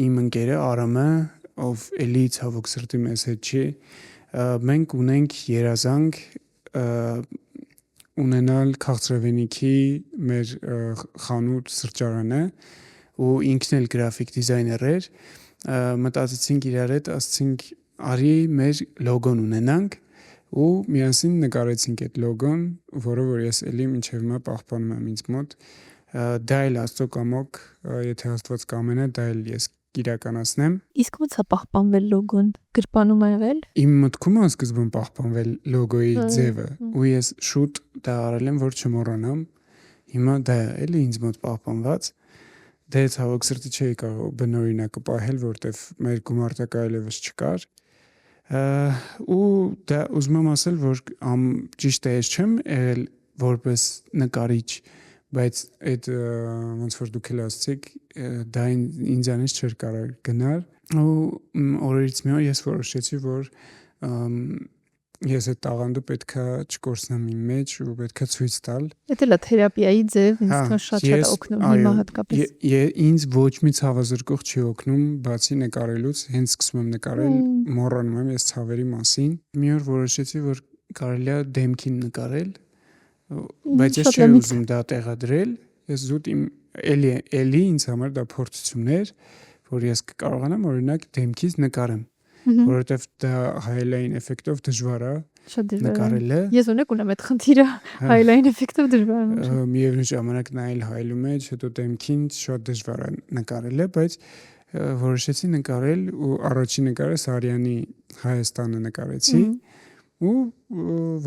իմ ընկերը Արամը, ով էլի ցավոք սրտի մեզ հետ չի, մենք ունենք երազանք ունենալ Քաղցրավենիքի մեր խանութ սրճարանը ու ինքն էլ գրաֆիկ դիզայներ էր, մտածեցինք իրար հետ, ասացինք արի մեր լոգոն ունենանք, ու միասին նկարեցինք այդ լոգոն, որը որ ես էլի մինչև հիմա պահպանում եմ ինձ մոտ։ Դա էլ աստծո կամոք, եթե Աստված կամենա, դա էլ ես իրականացնեմ։ Իսկ ո՞նց է պահպանվել լոգոն, գրպանում ա եղել։ Իմ մտքում է սկզբում պահպանվել լոգոյի ձևը, ու ես շուտ դա արել եմ, որ չմոռանամ։ Հիմա դա էլի ինձ մոտ պահպանված։ Դե ցավոք սրտի չէի կարող բնօրինակը պահել, որտեվ մեր գումարտակը այլևս չկար։ Ու դա ուզում եմ ասել, որ ճիշտ է, ես չեմ եղել որպես նկարիչ, բայց այդ ոնց որ դուք էլ ասացիք, դա ինձանից չէր կարող գնալ, ու օրերից մի օր ես որոշեցի, որ ես այդ տաղանդը պետքա չկորցնեմ իմ մեջ ու պետքա ցույց տալ։ Դա էլ է թերապիայի ձև, ինձ թվում է շատ օգնում հիմա հատկապես։ Ինձ ոչ մի ցավազրկող չի օգնում, բացի նկարելուց, հենց սկսում եմ նկարել, մոռանում եմ ես ցավերի մասին։ Մի օր որոշեցի, որ կարելի է դեմքին նկարել, բայց ես չէի ուզում դա տեղադրել, ես զուտ իմ էլի ինձ համար դա փորձություն էր, որ ես կարողանամ օրինակ դեմքից նկարեմ, որովհետև դա հայլային էֆեկտով դժվար է նկարելը։ Ես ունեք ունեմ այդ խնդիրը, հայլային էֆեկտով դժվար է։ Միևնույն ժամանակ նայել հայլու մեջ, հետո դեմքին շատ դժվար է նկարելը, բայց որոշեցի նկարել ու առաջին նկարը Սարյանի Հայաստանը նկարեցի ու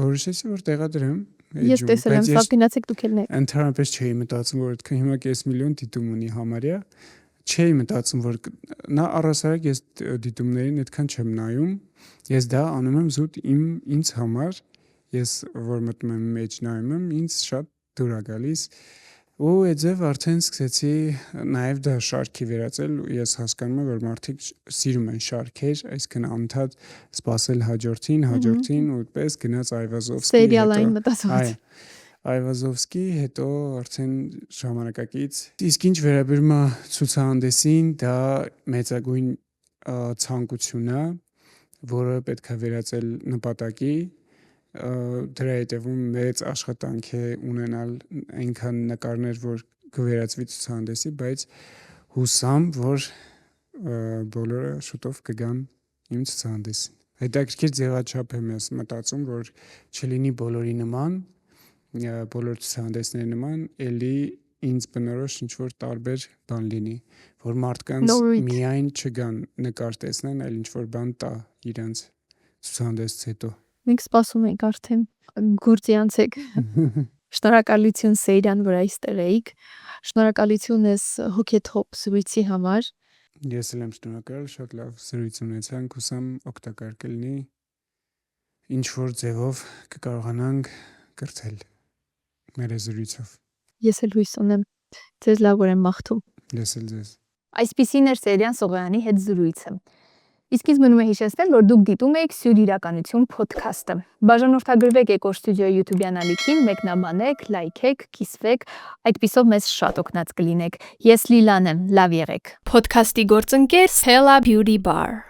որոշեցի որ տեղադրեմ։ Ես տեսել եմ, սա գնացեք դուք էլ նայեք։ Ընդհանրապես չէի մտածում, որ այդքան հիմա 5 միլիոն դիտում ունի համարյա։ Չէի մտածում, որ նա առասարակ ես դիտումներին այդքան չեմ նայում։ Ես դա անում եմ զուտ ինձ համար։ Ես որ մտնում եմ մեջ նայում եմ, ինձ շատ դուր է գալիս։ Ու այդպես արդեն սկսեցի նաև դա շարքի վերածել, ու ես հասկանում եմ, որ մարդիկ սիրում են շարքեր, այսինքն անդադ սպասել հաջորդին, ու այդպես գնաց Այվազովսկի։ Սերիալային մտածված։ Այվազովսկի, հետո արդեն ժամանակակից։ Իսկ ինչ վերաբերում է ցուցահանդեսին, դա մեծագույն ցանկություն է, որը պետք է վերածել նպատակի։ Դրա հետևում մեծ աշխատանք է ունենալ այնքան նկարներ, որ կվերածվի ցուցահանդեսի, բայց հուսամ, որ բոլորը շուտով կգան իմ ցուցահանդեսին։ Հետաքրքիր ձևաչափ եմ ես մտածում, որ չլինի բոլորի նման, բոլոր ցուցահանդեսների նման, էլի ինձ բնորոշ ինչ-որ տարբեր բան լինի, որ մարդկանց միայն չգան նկար տեսնեն, այլ ինչ-որ բան տա իրենց ցուցահանդեսից հետո։ Մենք սպասում ենք արդեն գործի անցեք։ Շնորհակալություն Սեյրան, որ այստեղ էիք։ Շնորհակալություն ես հոգեթոփ զրույցի համար։ Ես էլ եմ շնորհակալ, շատ լավ զրույց ունեցանք, հուսամ օգտակար կլինի։ Ինչ որ ձևով կկարողանանք կրթել մեր զրույցով։ Ես էլ հույս ունեմ։ Ձեզ լավ որ եմ մաղթում։ Ես էլ ձեզ։ Այսպիսին էր Սերյան Սողոյանի հետ զրույցը։ Իսկ ինձ մնում է հիշեցնել, որ դուք դիտում եք Սյուր իրականություն փոդքասթը։ Բաժանորդագրվեք Էկոր Ստուդիոյի YouTube ալիքին, մեկնաբանեք, լայքեք, կիսվեք, այդպիսով մեզ շատ օգնած կլինեք։ Ես Լիլան եմ, լավ եղեք։ Փոդքասթի գործընկեր Stella Beauty Bar